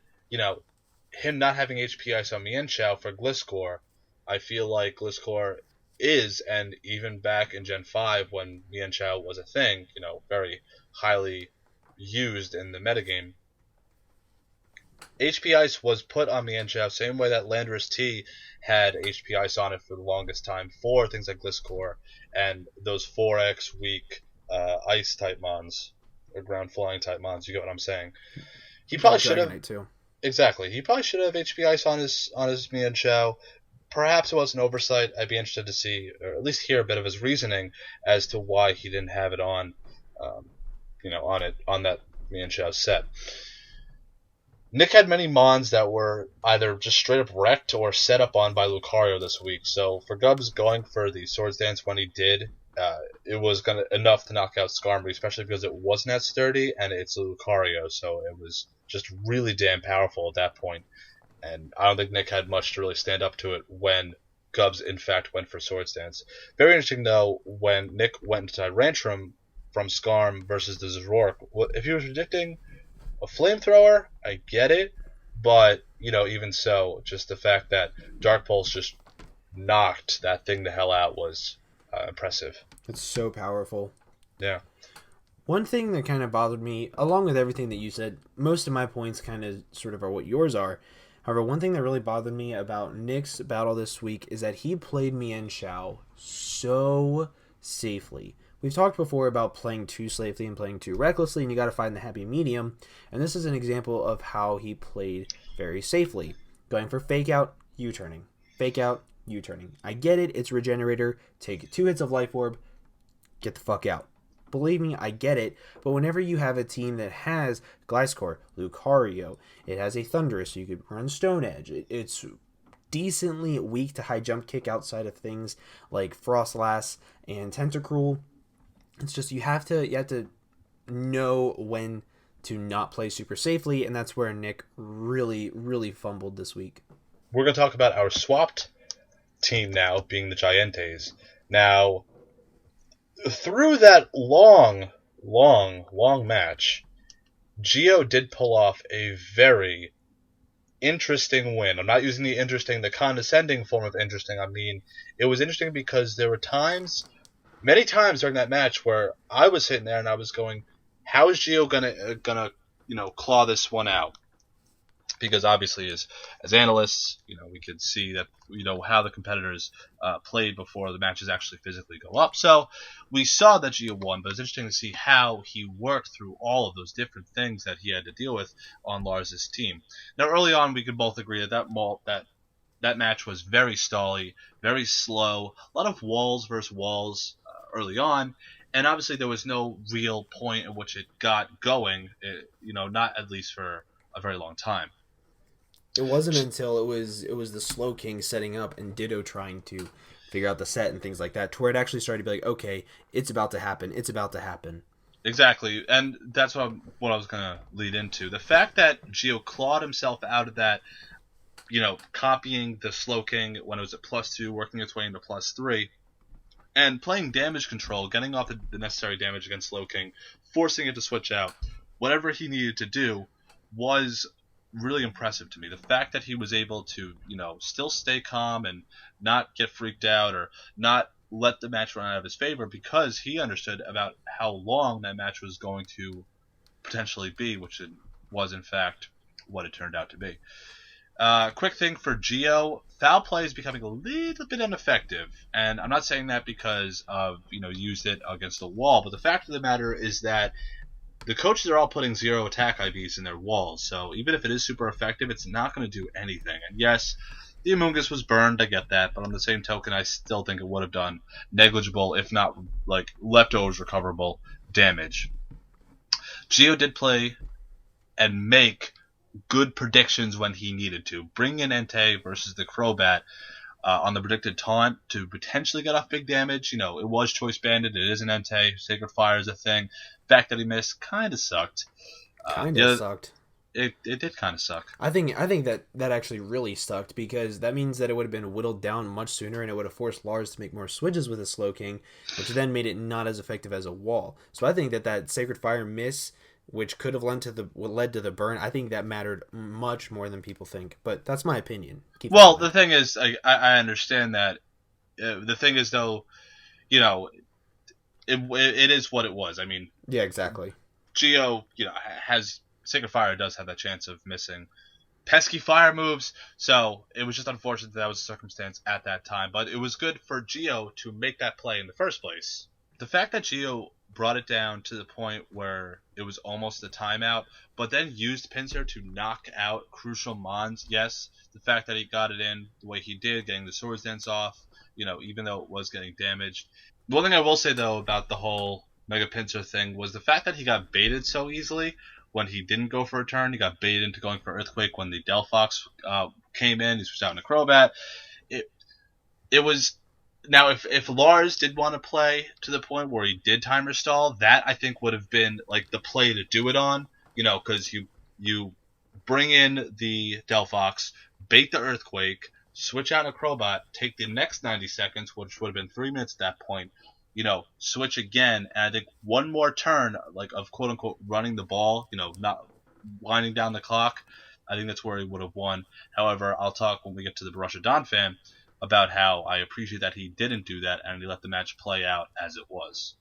him not having HP Ice on Mienshao for Gliscor, I feel like Gliscor is, and even back in Gen 5 when Mienshao was a thing, very highly used in the metagame, HP Ice was put on Mienshao same way that Landorus T had HP Ice on it for the longest time for things like Gliscor and those 4X weak Ice type mons, or ground flying type mons, you get what I'm saying. He probably should have. Too. Exactly. He probably should have HP Ice on his Mienshao. Perhaps it was an oversight. I'd be interested to see, or at least hear a bit of his reasoning as to why he didn't have it on, on that Mienshao set. Nick had many mons that were either just straight up wrecked or set up on by Lucario this week. So for Gubs going for the Swords Dance when he did, it was enough to knock out Skarmory, especially because it wasn't as sturdy and it's a Lucario, so it was just really damn powerful at that point. And I don't think Nick had much to really stand up to it when Gubs in fact went for Swords Dance. Very interesting though when Nick went into Tyrantrum from Skarm versus the Zoroark. If he was predicting a flamethrower, I get it, but even so, just the fact that Dark Pulse just knocked that thing the hell out was impressive. It's so powerful. Yeah. One thing that kind of bothered me, along with everything that you said, most of my points kind of sort of are what yours are. However, one thing that really bothered me about Nick's battle this week is that he played Mienshao so safely. We've talked before about playing too safely and playing too recklessly, and you got to find the happy medium. And this is an example of how he played very safely, going for fake out, U-turning, fake out, U-turning. I get it; it's Regenerator. Take 2 hits of Life Orb, get the fuck out. Believe me, I get it. But whenever you have a team that has Gliscor, Lucario, it has a Thunderous, so you could run Stone Edge. It's decently weak to high jump kick outside of things like Frostlass and Tentacruel. It's just you have to know when to not play super safely, and that's where Nick really, really fumbled this week. We're going to talk about our swapped team now, being the Giants. Now, through that long match, Gio did pull off a very interesting win. I'm not using the condescending form of interesting. I mean, it was interesting because there were many times during that match where I was sitting there and I was going, "How is Gio gonna claw this one out?" Because obviously, as analysts, we could see that how the competitors played before the matches actually physically go up. So we saw that Gio won, but it's interesting to see how he worked through all of those different things that he had to deal with on Lars's team. Now, early on, we could both agree that match was very stally, very slow, a lot of walls versus walls early on. And obviously, there was no real point at which it got going, not at least for a very long time. It wasn't until it was the Slow King setting up and Ditto trying to figure out the set and things like that, to where it actually started to be like, okay, it's about to happen. It's about to happen. Exactly, and that's what I was going to lead into. The fact that Gio clawed himself out of that, copying the Slow King when it was at +2, working its way into +3, and playing damage control, getting off the necessary damage against Slow King, forcing it to switch out, whatever he needed to do was really impressive to me. The fact that he was able to, still stay calm and not get freaked out or not let the match run out of his favor, because he understood about how long that match was going to potentially be, which it was in fact what it turned out to be. Quick thing for Gio, foul play is becoming a little bit ineffective, and I'm not saying that because of used it against the wall, but the fact of the matter is that the coaches are all putting 0 attack IVs in their walls, so even if it is super effective, it's not going to do anything. And yes, the Amoongus was burned, I get that, but on the same token, I still think it would have done negligible, if not like leftovers recoverable damage. Gio did play and make good predictions when he needed to. Bring in Entei versus the Crobat on the predicted taunt to potentially get off big damage. It was choice banded. It is an Entei. Sacred Fire is a thing. The fact that he missed kind of sucked. Sucked. It did kind of suck. I think that actually really sucked, because that means that it would have been whittled down much sooner, and it would have forced Lars to make more switches with his Slow King, which then made it not as effective as a wall. So I think that Sacred Fire miss, which could have led to the burn, I think that mattered much more than people think. But that's my opinion. Well, the thing is, I understand that. The thing is, though, it is what it was. I mean, yeah, exactly. Gio, has Sacred Fire does have that chance of missing pesky fire moves, so it was just unfortunate that was a circumstance at that time. But it was good for Gio to make that play in the first place. The fact that Gio brought it down to the point where it was almost a timeout, but then used Pinsir to knock out crucial Mons. Yes, the fact that he got it in the way he did, getting the Swords Dance off, even though it was getting damaged. The one thing I will say, though, about the whole Mega Pinsir thing was the fact that he got baited so easily when he didn't go for a turn. He got baited into going for Earthquake when the Delphox came in. He switched out in a Crobat. It was... Now, if Lars did want to play to the point where he did timer stall, that I think would have been like the play to do it on, because you bring in the Delphox, bait the Earthquake, switch out a Crobat, take the next 90 seconds, which would have been 3 minutes at that point, switch again, and I think one more turn, like of quote unquote running the ball, not winding down the clock. I think that's where he would have won. However, I'll talk when we get to the Borussia Donphan about how I appreciate that he didn't do that and he let the match play out as it was.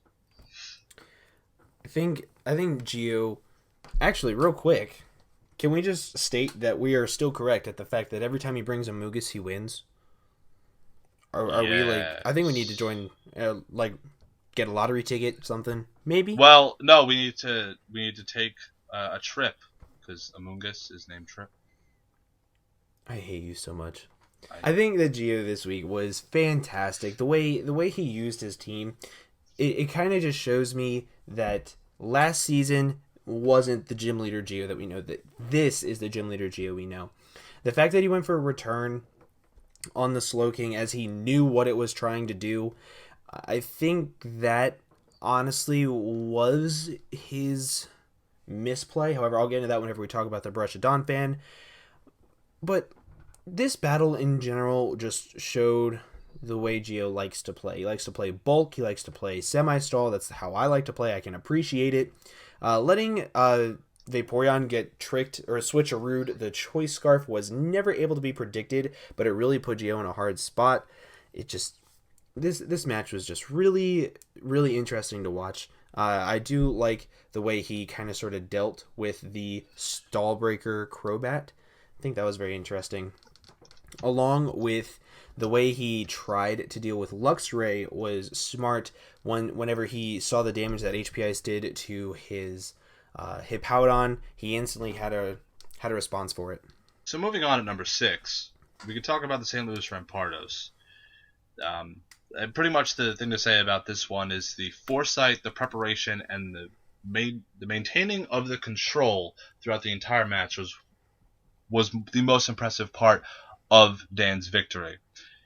I think Gio, actually, real quick, can we just state that we are still correct at the fact that every time he brings a Mugus, he wins? Are we like? I think we need to join, get a lottery ticket, something maybe. Well, no, we need to take a trip, because Amoongus is named Trip. I hate you so much. I think that Gio this week was fantastic. The way he used his team, it kind of just shows me that last season wasn't the gym leader Gio that we know. That this is the gym leader Gio we know. The fact that he went for a return on the Slow King as he knew what it was trying to do, I think that honestly was his misplay. However, I'll get into that whenever we talk about the Borussia Donphan. But this battle in general just showed the way Geo likes to play. He likes to play bulk. He likes to play semi-stall. That's how I like to play. I can appreciate it. Letting Vaporeon get tricked or switcherooed, the Choice Scarf was never able to be predicted, but it really put Geo in a hard spot. It just this match was just really really interesting to watch. I do like the way he kind of sort of dealt with the Stallbreaker Crobat. I think that was very interesting. Along with the way he tried to deal with Luxray was smart. Whenever he saw the damage that HP Ice did to his Hippowdon, he instantly had a response for it. So moving on at number 6, we could talk about the St. Louis Rampardos. And pretty much the thing to say about this one is the foresight, the preparation, and the maintaining of the control throughout the entire match was the most impressive part of Dan's victory.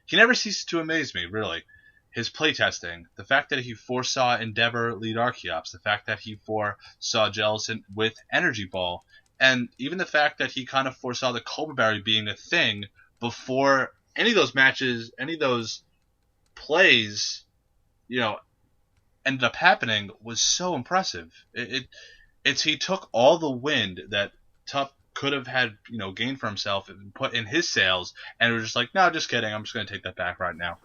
He never ceases to amaze me, really. His playtesting, the fact that he foresaw Endeavor lead Archeops, the fact that he foresaw Jellicent with Energy Ball, and even the fact that he kind of foresaw the Cobra Berry being a thing before any of those matches, any of those plays, ended up happening was so impressive. He took all the wind that Tuff could have had, gained for himself and put in his sails, and was just like, no, just kidding. I'm just going to take that back right now.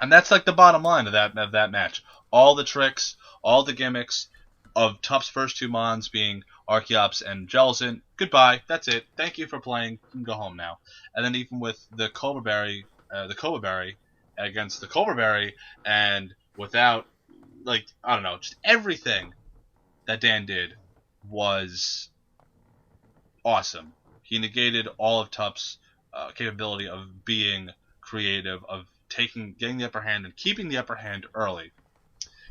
And that's like the bottom line of that match. All the tricks, all the gimmicks of Tuff's first 2 Mons being Archeops and Jellicent. Goodbye. That's it. Thank you for playing. You can go home now. And then even with the Cobra Berry against the Cobra Berry, and without, just everything that Dan did was awesome. He negated all of Tuff's capability of being creative, of getting the upper hand and keeping the upper hand early.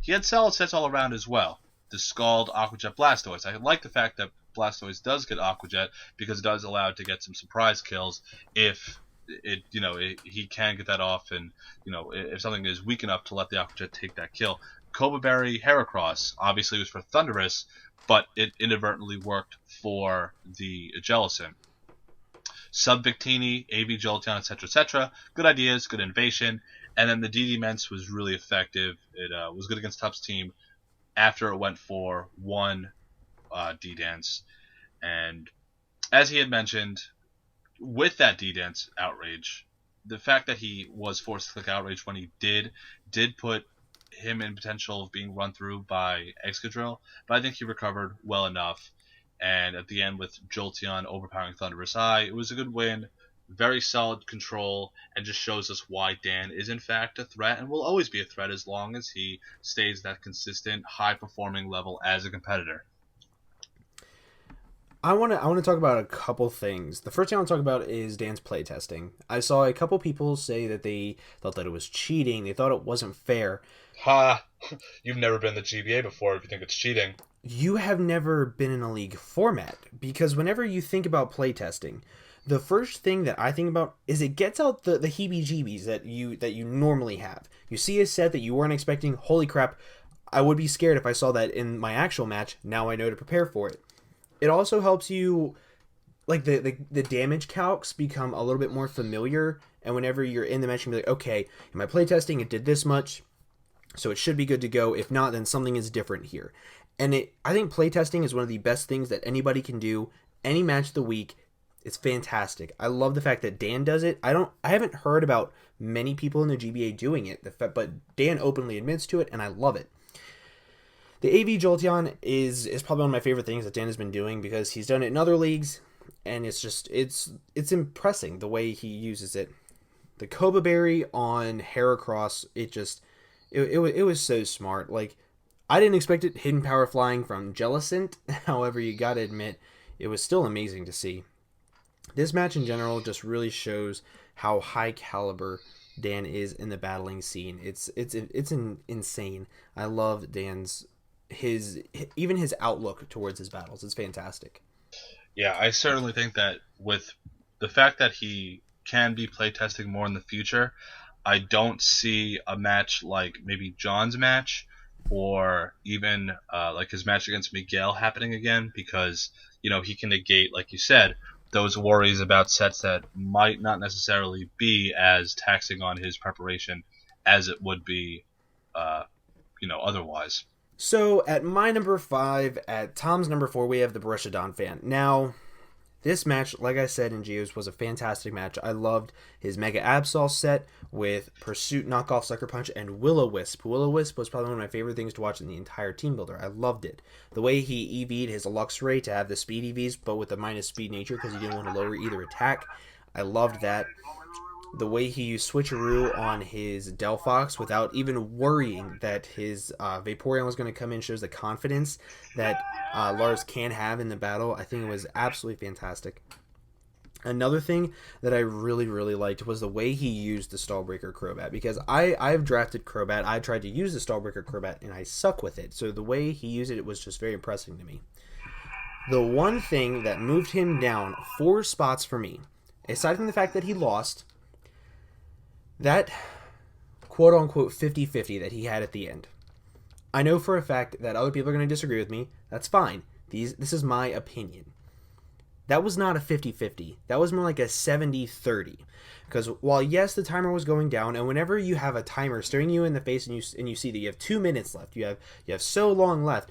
He had solid sets all around as well. The Scald, Aqua Jet, Blastoise. I like the fact that Blastoise does get Aqua Jet because it does allow it to get some surprise kills if he can get that off, and if something is weak enough to let the Aqua Jet take that kill. Cobra Berry, Heracross obviously was for Thundurus, but it inadvertently worked for the Jellicent. Sub-Victini, AV Jolteon, etc. Good ideas, good innovation. And then the DD Mence was really effective. It was good against Tuff's team after it went for 1 D-Dance. And as he had mentioned, with that D-Dance outrage, the fact that he was forced to click outrage when he did put him in potential of being run through by Excadrill, but I think he recovered well enough. And at the end, with Jolteon overpowering Thundurus Eye, it was a good win, very solid control, and just shows us why Dan is in fact a threat and will always be a threat as long as he stays that consistent, high-performing level as a competitor. I want to talk about a couple things. The first thing I want to talk about is Dan's playtesting. I saw a couple people say that they thought that it was cheating. They thought it wasn't fair. Ha! You've never been in the GBA before if you think it's cheating. You have never been in a league format, because whenever you think about playtesting, the first thing that I think about is it gets out the heebie-jeebies that you normally have. You see a set that you weren't expecting. Holy crap! I would be scared if I saw that in my actual match. Now I know to prepare for it. It also helps you, like, the damage calcs become a little bit more familiar, and whenever you're in the match, you can be like, okay, in my playtesting, it did this much, so it should be good to go. If not, then something is different here. And I think playtesting is one of the best things that anybody can do. Any match of the week, it's fantastic. I love the fact that Dan does it. I haven't heard about many people in the GBA doing it, but Dan openly admits to it, and I love it. The AV Jolteon is probably one of my favorite things that Dan has been doing, because he's done it in other leagues, and it's impressing the way he uses it. The Cobra Berry on Heracross, it was so smart. Like, I didn't expect it. Hidden power flying from Jellicent. However, you gotta admit, it was still amazing to see. This match in general just really shows how high caliber Dan is in the battling scene. It's insane. I love Dan's his outlook towards his battles. It's fantastic. Yeah, I certainly think that with the fact that he can be playtesting more in the future, I don't see a match like maybe John's match, or even like his match against Miguel happening again, because he can negate, like you said, those worries about sets that might not necessarily be as taxing on his preparation as it would be, uh, otherwise. So at my number 5, at Tom's number 4, we have the Borussia Fan. Now, this match, like I said in Geo's, was a fantastic match. I loved his Mega Absol set with Pursuit, Knockoff, Sucker Punch, and Will-O-Wisp. Will-O-Wisp was probably one of my favorite things to watch in the entire Team Builder. I loved it. The way he EV'd his Luxray to have the speed EVs, but with a minus speed nature because he didn't want to lower either attack. I loved that. The way he used Switcheroo on his Delphox without even worrying that his Vaporeon was going to come in shows the confidence that Lars can have in the battle. I think it was absolutely fantastic. Another thing that I really, really liked was the way he used the Stallbreaker Crobat, because I've drafted Crobat. I tried to use the Stallbreaker Crobat, and I suck with it. So the way he used it was just very impressive to me. The one thing that moved him down 4 spots for me, aside from the fact that he lost, that quote-unquote 50-50 that he had at the end. I know for a fact that other people are going to disagree with me. That's fine. This is my opinion. That was not a 50-50. That was more like a 70-30. Because while, yes, the timer was going down, and whenever you have a timer staring you in the face and you see that you have 2 minutes left, you have so long left,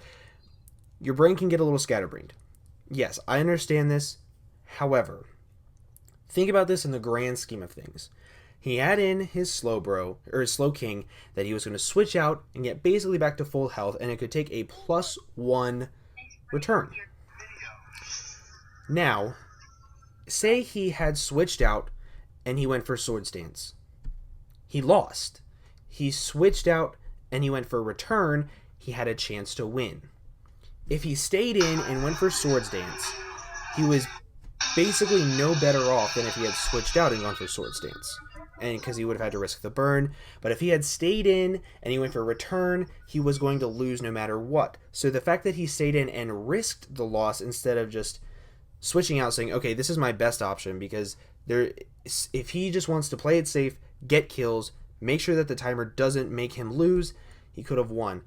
your brain can get a little scatterbrained. Yes, I understand this. However, think about this in the grand scheme of things. He had in his Slowking that he was going to switch out and get basically back to full health, and it could take a +1 return. Now, say he had switched out and he went for Sword Stance. He lost. He switched out and he went for return. He had a chance to win. If he stayed in and went for Sword Dance, he was basically no better off than if he had switched out and gone for Sword Stance. And because he would have had to risk the burn. But if he had stayed in and he went for return, he was going to lose no matter what. So the fact that he stayed in and risked the loss instead of just switching out, saying, okay, this is my best option, because if he just wants to play it safe, get kills, make sure that the timer doesn't make him lose, he could have won.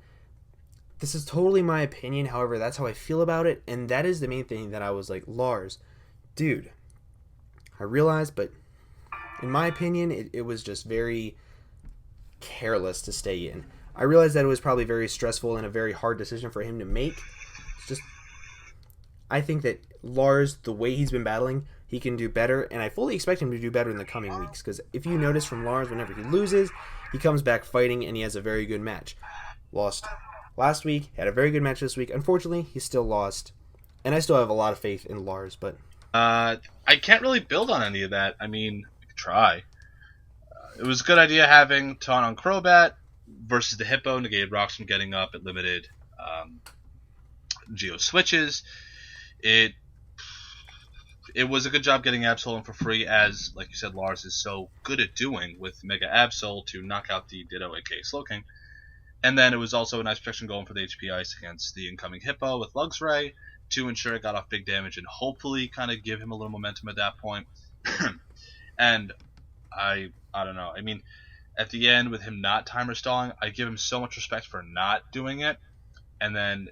This is totally my opinion. However, that's how I feel about it. And that is the main thing that I was like, Lars, dude, I realized, but in my opinion, it was just very careless to stay in. I realized that it was probably very stressful and a very hard decision for him to make. It's just, I think that Lars, the way he's been battling, he can do better, and I fully expect him to do better in the coming weeks, because if you notice from Lars, whenever he loses, he comes back fighting, and he has a very good match. Lost last week, had a very good match this week. Unfortunately, he still lost, and I still have a lot of faith in Lars, but I can't really build on any of that. I mean, try. It was a good idea having Taunt on Crobat versus the Hippo, negated rocks from getting up. It limited Geo switches. It was a good job getting Absol in for free, as, like you said, Lars is so good at doing with Mega Absol to knock out the Ditto, aka Slowking. And then it was also a nice protection going for the HP Ice against the incoming Hippo with Luxray to ensure it got off big damage and hopefully kind of give him a little momentum at that point. And I don't know. I mean, at the end with him not timer stalling, I give him so much respect for not doing it. And then,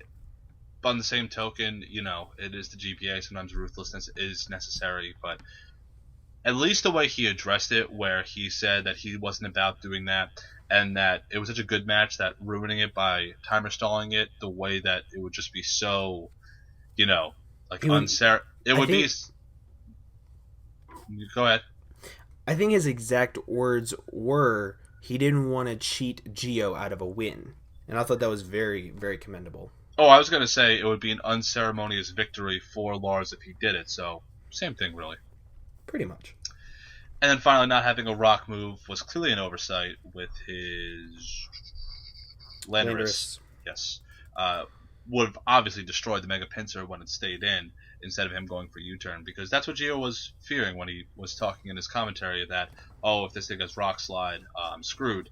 but on the same token, it is the GBA. Sometimes ruthlessness is necessary. But at least the way he addressed it, where he said that he wasn't about doing that, and that it was such a good match that ruining it by timer stalling it, the way that it would just be so, like unfair. It would be. Go ahead. I think his exact words were, he didn't want to cheat Geo out of a win. And I thought that was very, very commendable. Oh, I was going to say it would be an unceremonious victory for Lars if he did it, so same thing, really. Pretty much. And then finally, not having a rock move was clearly an oversight with his Landorus. Yes. Would have obviously destroyed the Mega Pinsir when it stayed in, instead of him going for U-turn, because that's what Gio was fearing when he was talking in his commentary, that, if this thing goes Rock Slide, I'm screwed.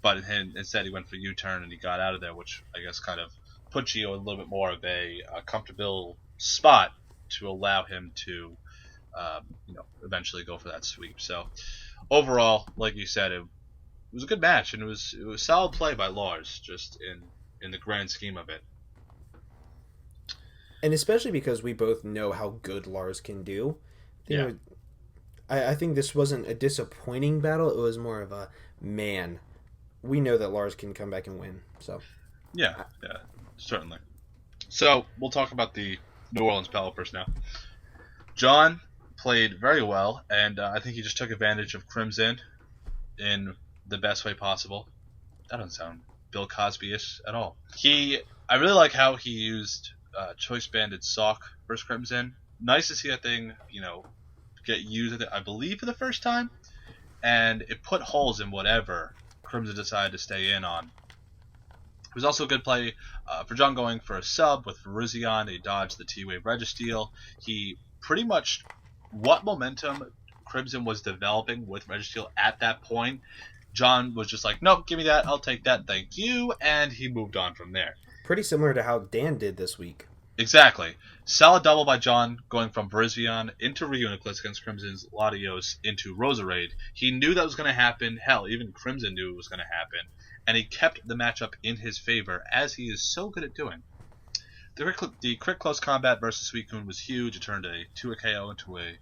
But instead he went for U-turn and he got out of there, which I guess kind of put Gio in a little bit more of a comfortable spot to allow him to eventually go for that sweep. So overall, like you said, it was a good match, and it was solid play by Lars, just in the grand scheme of it. And especially because we both know how good Lars can do, Yeah. I think this wasn't a disappointing battle. It was more of a, man, we know that Lars can come back and win. So Yeah. Yeah. Certainly. So we'll talk about the New Orleans Pelicans now. John played very well, and I think he just took advantage of Crimson in the best way possible. That doesn't sound Bill Cosby-ish at all. I really like how he used Choice Banded Sock versus Crimson. Nice to see that thing, get used, I believe, for the first time, and it put holes in whatever Crimson decided to stay in on. It was also a good play for John going for a sub with Verizion. He dodged the T-Wave Registeel. He pretty much, what momentum Crimson was developing with Registeel at that point, John was just like, nope, give me that, I'll take that, thank you, and he moved on from there. pretty similar to how Dan did this week. Exactly. Solid double by John, going from Verizion into Reuniclus against Crimson's Latios into Roserade. He knew that was going to happen. Hell, even Crimson knew it was going to happen. And he kept the matchup in his favor, as he is so good at doing. The quick close combat versus Suicune was huge. It turned a 2-hit KO into a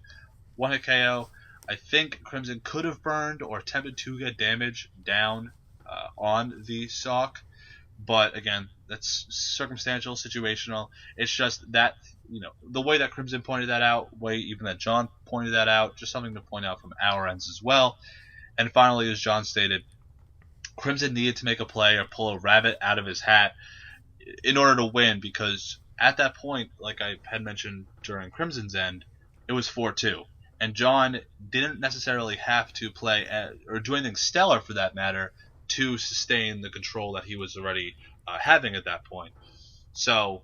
1-hit KO. I think Crimson could have burned or attempted to get damage down on the Sock. But again, that's circumstantial, situational. It's just that, the way that Crimson pointed that out, way even that John pointed that out, just something to point out from our ends as well. And finally, as John stated, Crimson needed to make a play or pull a rabbit out of his hat in order to win, because at that point, like I had mentioned during Crimson's end, it was 4-2. And John didn't necessarily have to play or do anything stellar for that matter to sustain the control that he was already having at that point. So,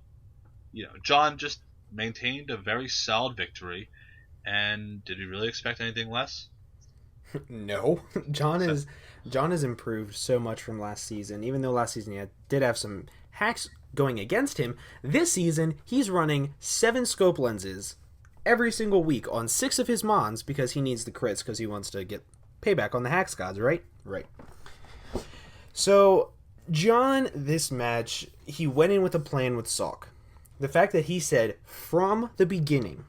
John just maintained a very solid victory. And did we really expect anything less? No, John has improved so much from last season. Even though last season he did have some hacks going against him, this season he's running 7 scope lenses every single week on 6 of his mons because he needs the crits because he wants to get payback on the hacks gods, right? Right. So John, this match, he went in with a plan with Sock. The fact that he said from the beginning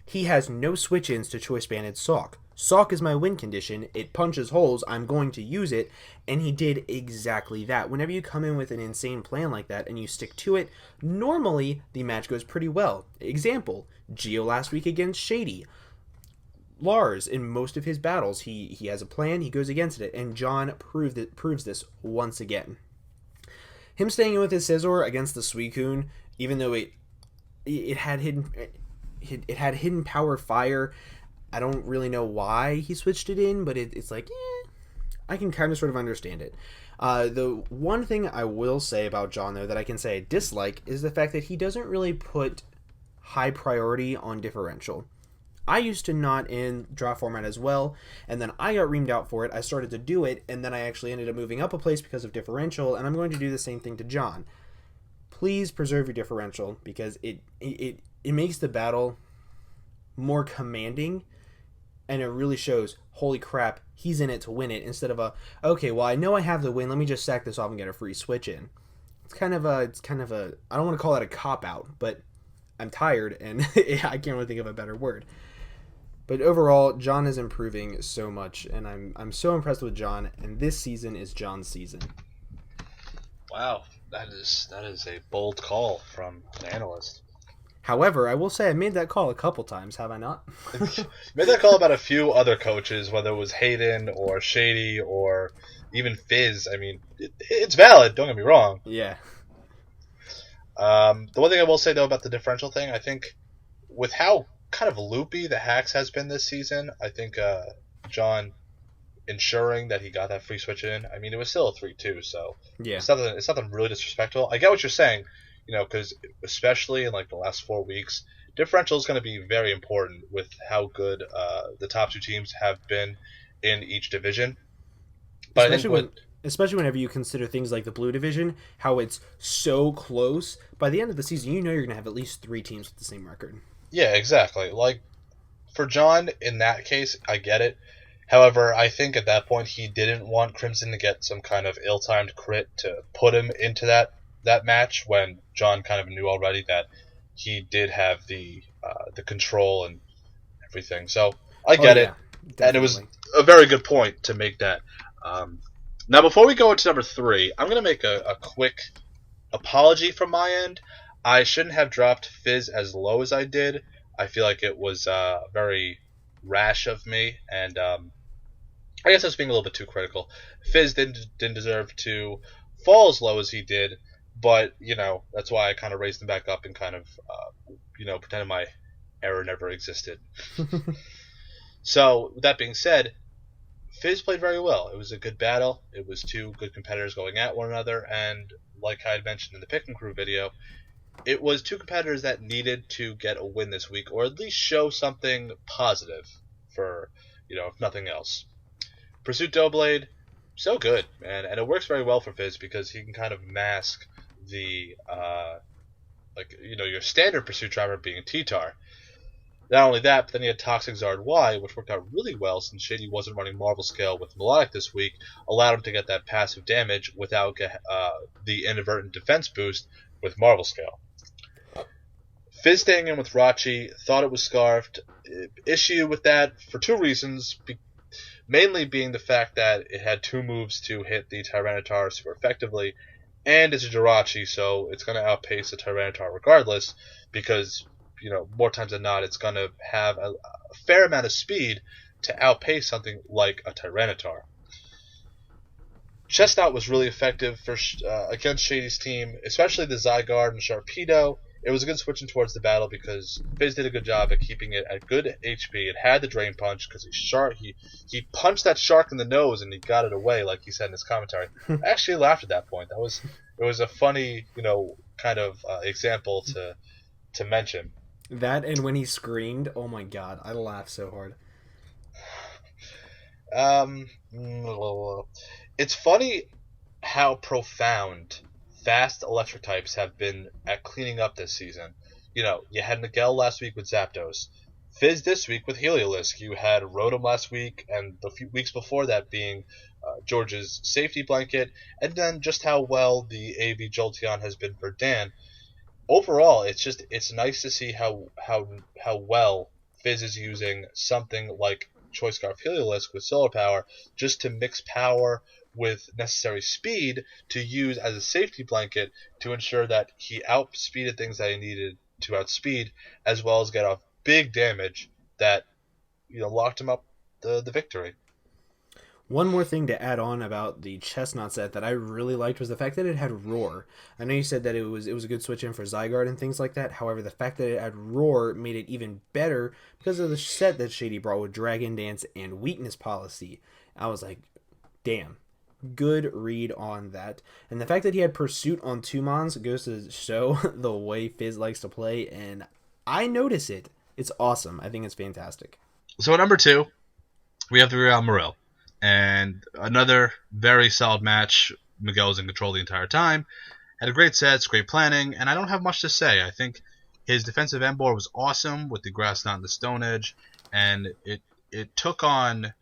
he has no switch-ins to Choice Banded Sock. Sock is my win condition. It punches holes. I'm going to use it. And he did exactly that. Whenever you come in with an insane plan like that and you stick to it, normally the match goes pretty well. Example, Geo last week against Shady. Lars, in most of his battles, he has a plan, he goes against it. And John proves this once again. Him staying in with his Scizor against the Suicune, even though it had hidden power fire. I don't really know why he switched it in, but it's like, I can kind of sort of understand it. The one thing I will say about John, though, that I can say I dislike is the fact that he doesn't really put high priority on differential. I used to not in draw format as well, and then I got reamed out for it. I started to do it, and then I actually ended up moving up a place because of differential, and I'm going to do the same thing to John. Please preserve your differential, because it makes the battle more commanding, and it really shows, holy crap, he's in it to win it, instead of okay, well, I know I have the win, let me just sack this off and get a free switch in. It's kind of a, I don't want to call it a cop-out, but I'm tired, and I can't really think of a better word. But overall, John is improving so much, and I'm so impressed with John, and this season is John's season. Wow, that is a bold call from an analyst. However, I will say I made that call a couple times, have I not? You made that call about a few other coaches, whether it was Hayden or Shady or even Fizz. I mean, it's valid, don't get me wrong. Yeah. The one thing I will say, though, about the differential thing, I think with how kind of loopy the hacks has been this season, I think John ensuring that he got that free switch in, I mean, it was still a 3-2, so yeah, it's nothing really disrespectful. I get what you're saying, because especially in like the last 4 weeks, differential is going to be very important with how good the top 2 teams have been in each division. But especially whenever you consider things like the blue division, how it's so close. By the end of the season, you're going to have at least 3 teams with the same record. Yeah, exactly. Like, for John, in that case, I get it. However, I think at that point he didn't want Crimson to get some kind of ill-timed crit to put him into that match, when John kind of knew already that he did have the control and everything. So I Oh get it, yeah, and it was definitely. a very good point to make that. Um, Now, before we go into number three, I'm going to make a quick apology from my end. I shouldn't have dropped Fizz as low as I did. I feel like it was very rash of me, and I guess I was being a little bit too critical. Fizz didn't deserve to fall as low as he did, but that's why I kind of raised him back up and kind of pretended my error never existed. So with that being said, Fizz played very well. It was a good battle. It was two good competitors going at one another, and like I had mentioned in the Pick and Crew video, it was two competitors that needed to get a win this week, or at least show something positive for, if nothing else. Pursuit Doughblade, so good, man, and it works very well for Fizz because he can kind of mask the your standard Pursuit driver being T-Tar. Not only that, but then he had Toxic Zard Y, which worked out really well since Shady wasn't running Marvel Scale with Melodic this week, allowed him to get that passive damage without the inadvertent defense boost with Marvel Scale. Fizz staying in with Rachi, thought it was scarfed. Issue with that for two reasons, mainly being the fact that it had two moves to hit the Tyranitar super effectively, and it's a Jirachi, so it's going to outpace the Tyranitar regardless, because more times than not, it's going to have a fair amount of speed to outpace something like a Tyranitar. Chestnut was really effective against Shady's team, especially the Zygarde and Sharpedo. It was a good switching towards the battle because Fizz did a good job at keeping it at good HP. It had the Drain Punch because he punched that shark in the nose and he got it away, like he said in his commentary. I actually laughed at that point. It was a funny, kind of example to mention. That and when he screamed, oh my god, I laughed so hard. Um, it's funny how profound fast electric types have been at cleaning up this season. You had Miguel last week with Zapdos, Fizz this week with Heliolisk. You had Rotom last week, and the few weeks before that being George's safety blanket, and then just how well the AV Jolteon has been for Dan. Overall, it's nice to see how well Fizz is using something like Choice Scarf Heliolisk with solar power just to mix power with necessary speed to use as a safety blanket to ensure that he outspeeded things that he needed to outspeed, as well as get off big damage that locked him up the victory. One more thing to add on about the Chestnut set that I really liked was the fact that it had Roar. I know you said that it was a good switch in for Zygarde and things like that. However, the fact that it had Roar made it even better because of the set that Shady brought with Dragon Dance and Weakness Policy. I was like, damn. Good read on that. And the fact that he had Pursuit on two Mons goes to show the way Fizz likes to play, and I notice it. It's awesome. I think it's fantastic. So at number two, we have the Real Morel. And another very solid match. Miguel was in control the entire time. Had a great sets, great planning, and I don't have much to say. I think his defensive Emboar was awesome with the Grass Knot and the Stone Edge, and it took on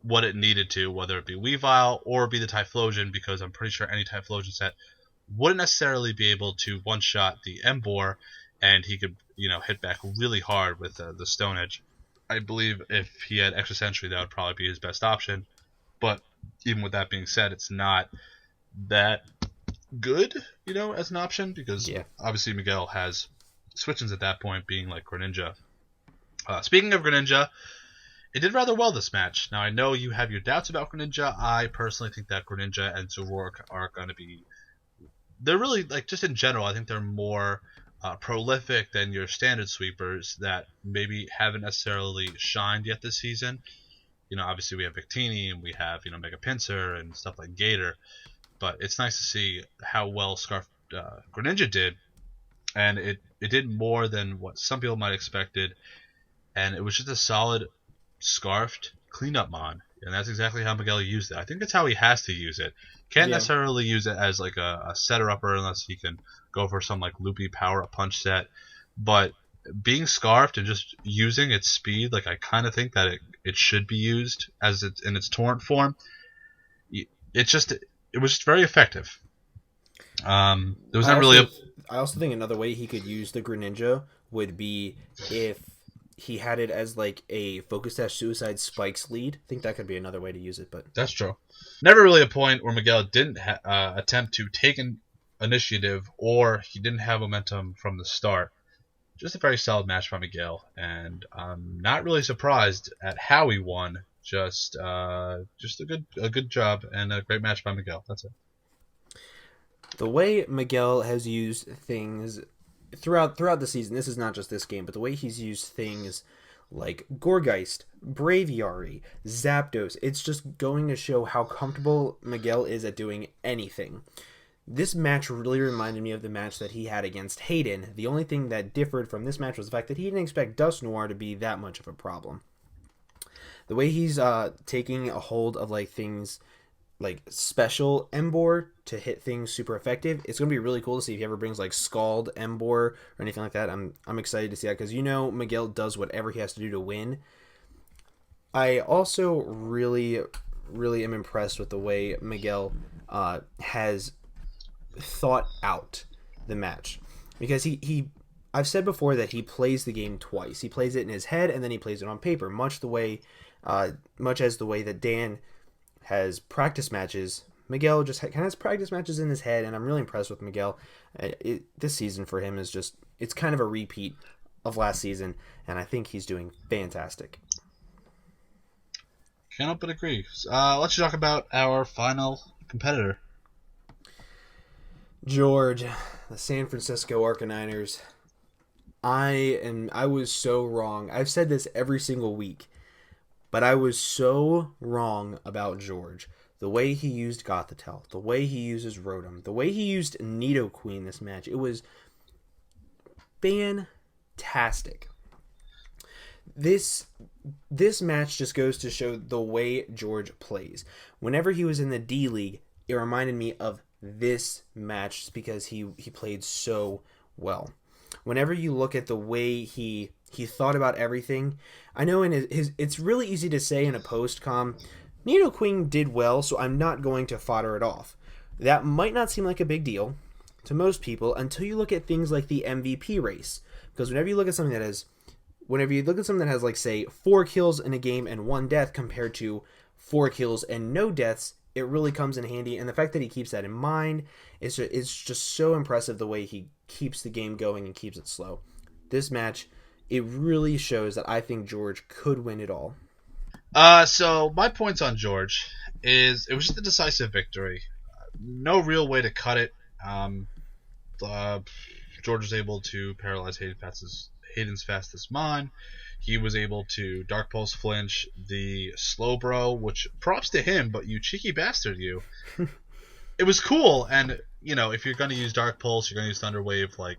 what it needed to, whether it be Weavile or be the Typhlosion, because I'm pretty sure any Typhlosion set wouldn't necessarily be able to one-shot the Emboar, and he could hit back really hard with the Stone Edge. I believe if he had extra Sentry, that would probably be his best option. But even with that being said, it's not that good, as an option, because obviously Miguel has switch-ins at that point, being like Greninja. Speaking of Greninja, it did rather well this match. Now, I know you have your doubts about Greninja. I personally think that Greninja and Zoroark are going to be... They're really, just in general, I think they're more... prolific than your standard sweepers that maybe haven't necessarily shined yet this season. Obviously we have Victini and we have Mega Pinsir and stuff like Gator, but it's nice to see how well Scarf Greninja did, and it did more than what some people might have expected, and it was just a solid scarfed cleanup mon, and that's exactly how Miguel used it. I think that's how he has to use it. Can't necessarily use it as like a setter upper unless he can go for some like loopy power up punch set, but being scarfed and just using its speed, like I kind of think that it should be used as it's in its torrent form. It was just very effective. There was not really I also think another way he could use the Greninja would be if he had it as like a focus dash suicide spikes lead. I think that could be another way to use it, but That's true. Never really a point where Miguel didn't attempt to take an initiative or he didn't have momentum from the start. Just a very solid match by Miguel, and I'm not really surprised at how he won. Just a good job and a great match by Miguel. That's it. the way Miguel has used things throughout the season, this is not just this game, but the way he's used things like Gorgeist, Braviary, Zapdos, it's just going to show how comfortable Miguel is at doing anything. This match really reminded me of the match that he had against Hayden. The only thing that differed from this match was the fact that he didn't expect Dusknoir to be that much of a problem. The way he's taking a hold of like things like special Embor to hit things super effective, it's going to be really cool to see if he ever brings like Scald Embor or anything like that. I'm excited to see that because Miguel does whatever he has to do to win. I also really am impressed with the way Miguel has thought out the match, because he I've said before that he plays the game twice. He plays it in his head and then he plays it on paper, much as the way that Dan has practice matches. Miguel just kind of has practice matches in his head, and I'm really impressed with Miguel. This season for him is just, it's kind of a repeat of last season, and I think he's doing fantastic. Can't help but agree. Let's talk about our final competitor. George, the San Francisco Arcaniners. I was so wrong. I've said this every single week, but I was so wrong about George. The way he used Gothitelle, the way he uses Rotom, the way he used Nidoqueen this match, it was fantastic. This match just goes to show the way George plays. Whenever he was in the D League, it reminded me of this match because he played so well. Whenever you look at the way he thought about everything, I know in his it's really easy to say in a post-com, Nidoqueen did well, so I'm not going to fodder it off. That might not seem like a big deal to most people until you look at things like the MVP race. Because whenever you look at something that has like say 4 kills in a game and 1 death compared to 4 kills and no deaths, it really comes in handy. And the fact that he keeps that in mind is just so impressive, the way he keeps the game going and keeps it slow. This match, it really shows that I think George could win it all. So my points on George is it was just a decisive victory. No real way to cut it. George was able to paralyze Hayden's fastest mine. He was able to Dark Pulse flinch the Slowbro, which props to him, but you cheeky bastard, you. It was cool, and if you're going to use Dark Pulse, you're going to use Thunder Wave. Like,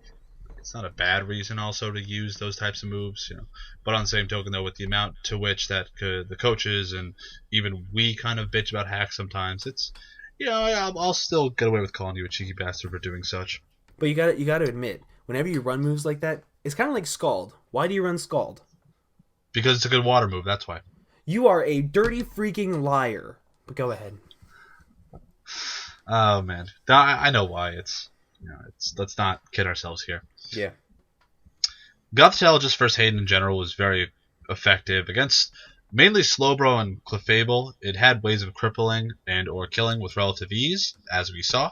it's not a bad reason also to use those types of moves, But on the same token, though, with the amount to which that the coaches and even we kind of bitch about hacks sometimes, it's I'll still get away with calling you a cheeky bastard for doing such. But you got to admit, whenever you run moves like that, it's kind of like Scald. Why do you run Scald? Because it's a good water move. That's why. You are a dirty freaking liar. But go ahead. Oh man, I know why. It's let's not kid ourselves here. Yeah. Gothitelle, just first Hayden in general, was very effective against mainly Slowbro and Clefable. It had ways of crippling and or killing with relative ease, as we saw.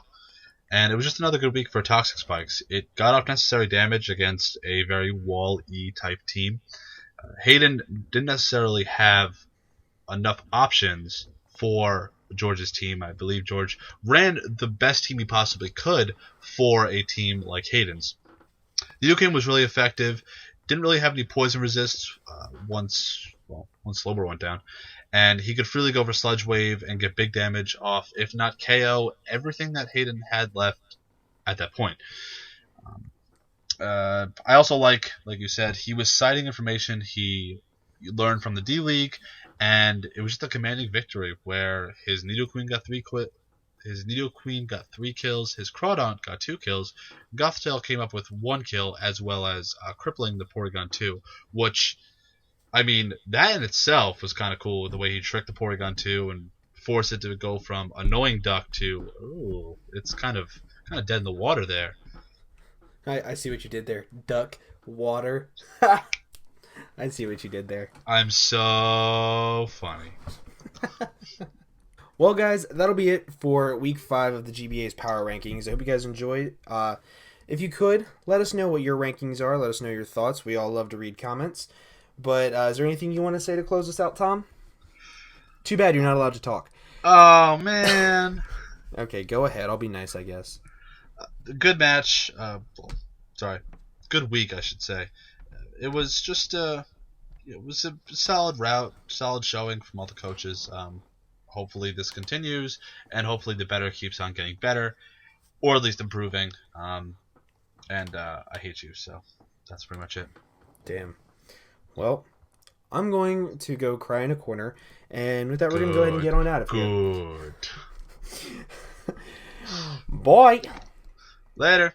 And it was just another good week for Toxic Spikes. It got off necessary damage against a very Wall-E type team. Hayden didn't necessarily have enough options for George's team. I believe George ran the best team he possibly could for a team like Hayden's. Nidoqueen was really effective. Didn't really have any poison resists once Slowbro went down. And he could freely go for Sludge Wave and get big damage off, if not KO, everything that Hayden had left at that point. I also like you said, he was citing information he learned from the D League, and it was just a commanding victory where his Nidoqueen got 3 kills, his Crawdaunt got 2 kills, Gothitelle came up with 1 kill, as well as crippling the Porygon 2, which, I mean, that in itself was kind of cool, the way he tricked the Porygon 2 and forced it to go from annoying duck to, ooh, it's kind of dead in the water there. I see what you did there. Duck, water. I see what you did there. I'm so funny. Well, guys, that'll be it for week 5 of the GBA's power rankings. I hope you guys enjoyed. If you could, let us know what your rankings are. Let us know your thoughts. We all love to read comments. But is there anything you want to say to close us out, Tom? Too bad you're not allowed to talk. Oh, man. Okay, go ahead. I'll be nice, I guess. Good match. Sorry. Good week, I should say. It was just it was a solid route, solid showing from all the coaches. Hopefully this continues, and hopefully the better keeps on getting better, or at least improving. I hate you, so that's pretty much it. Damn. Well, I'm going to go cry in a corner, and with that, we're going to go ahead and get on out of here. Good. Bye. Later.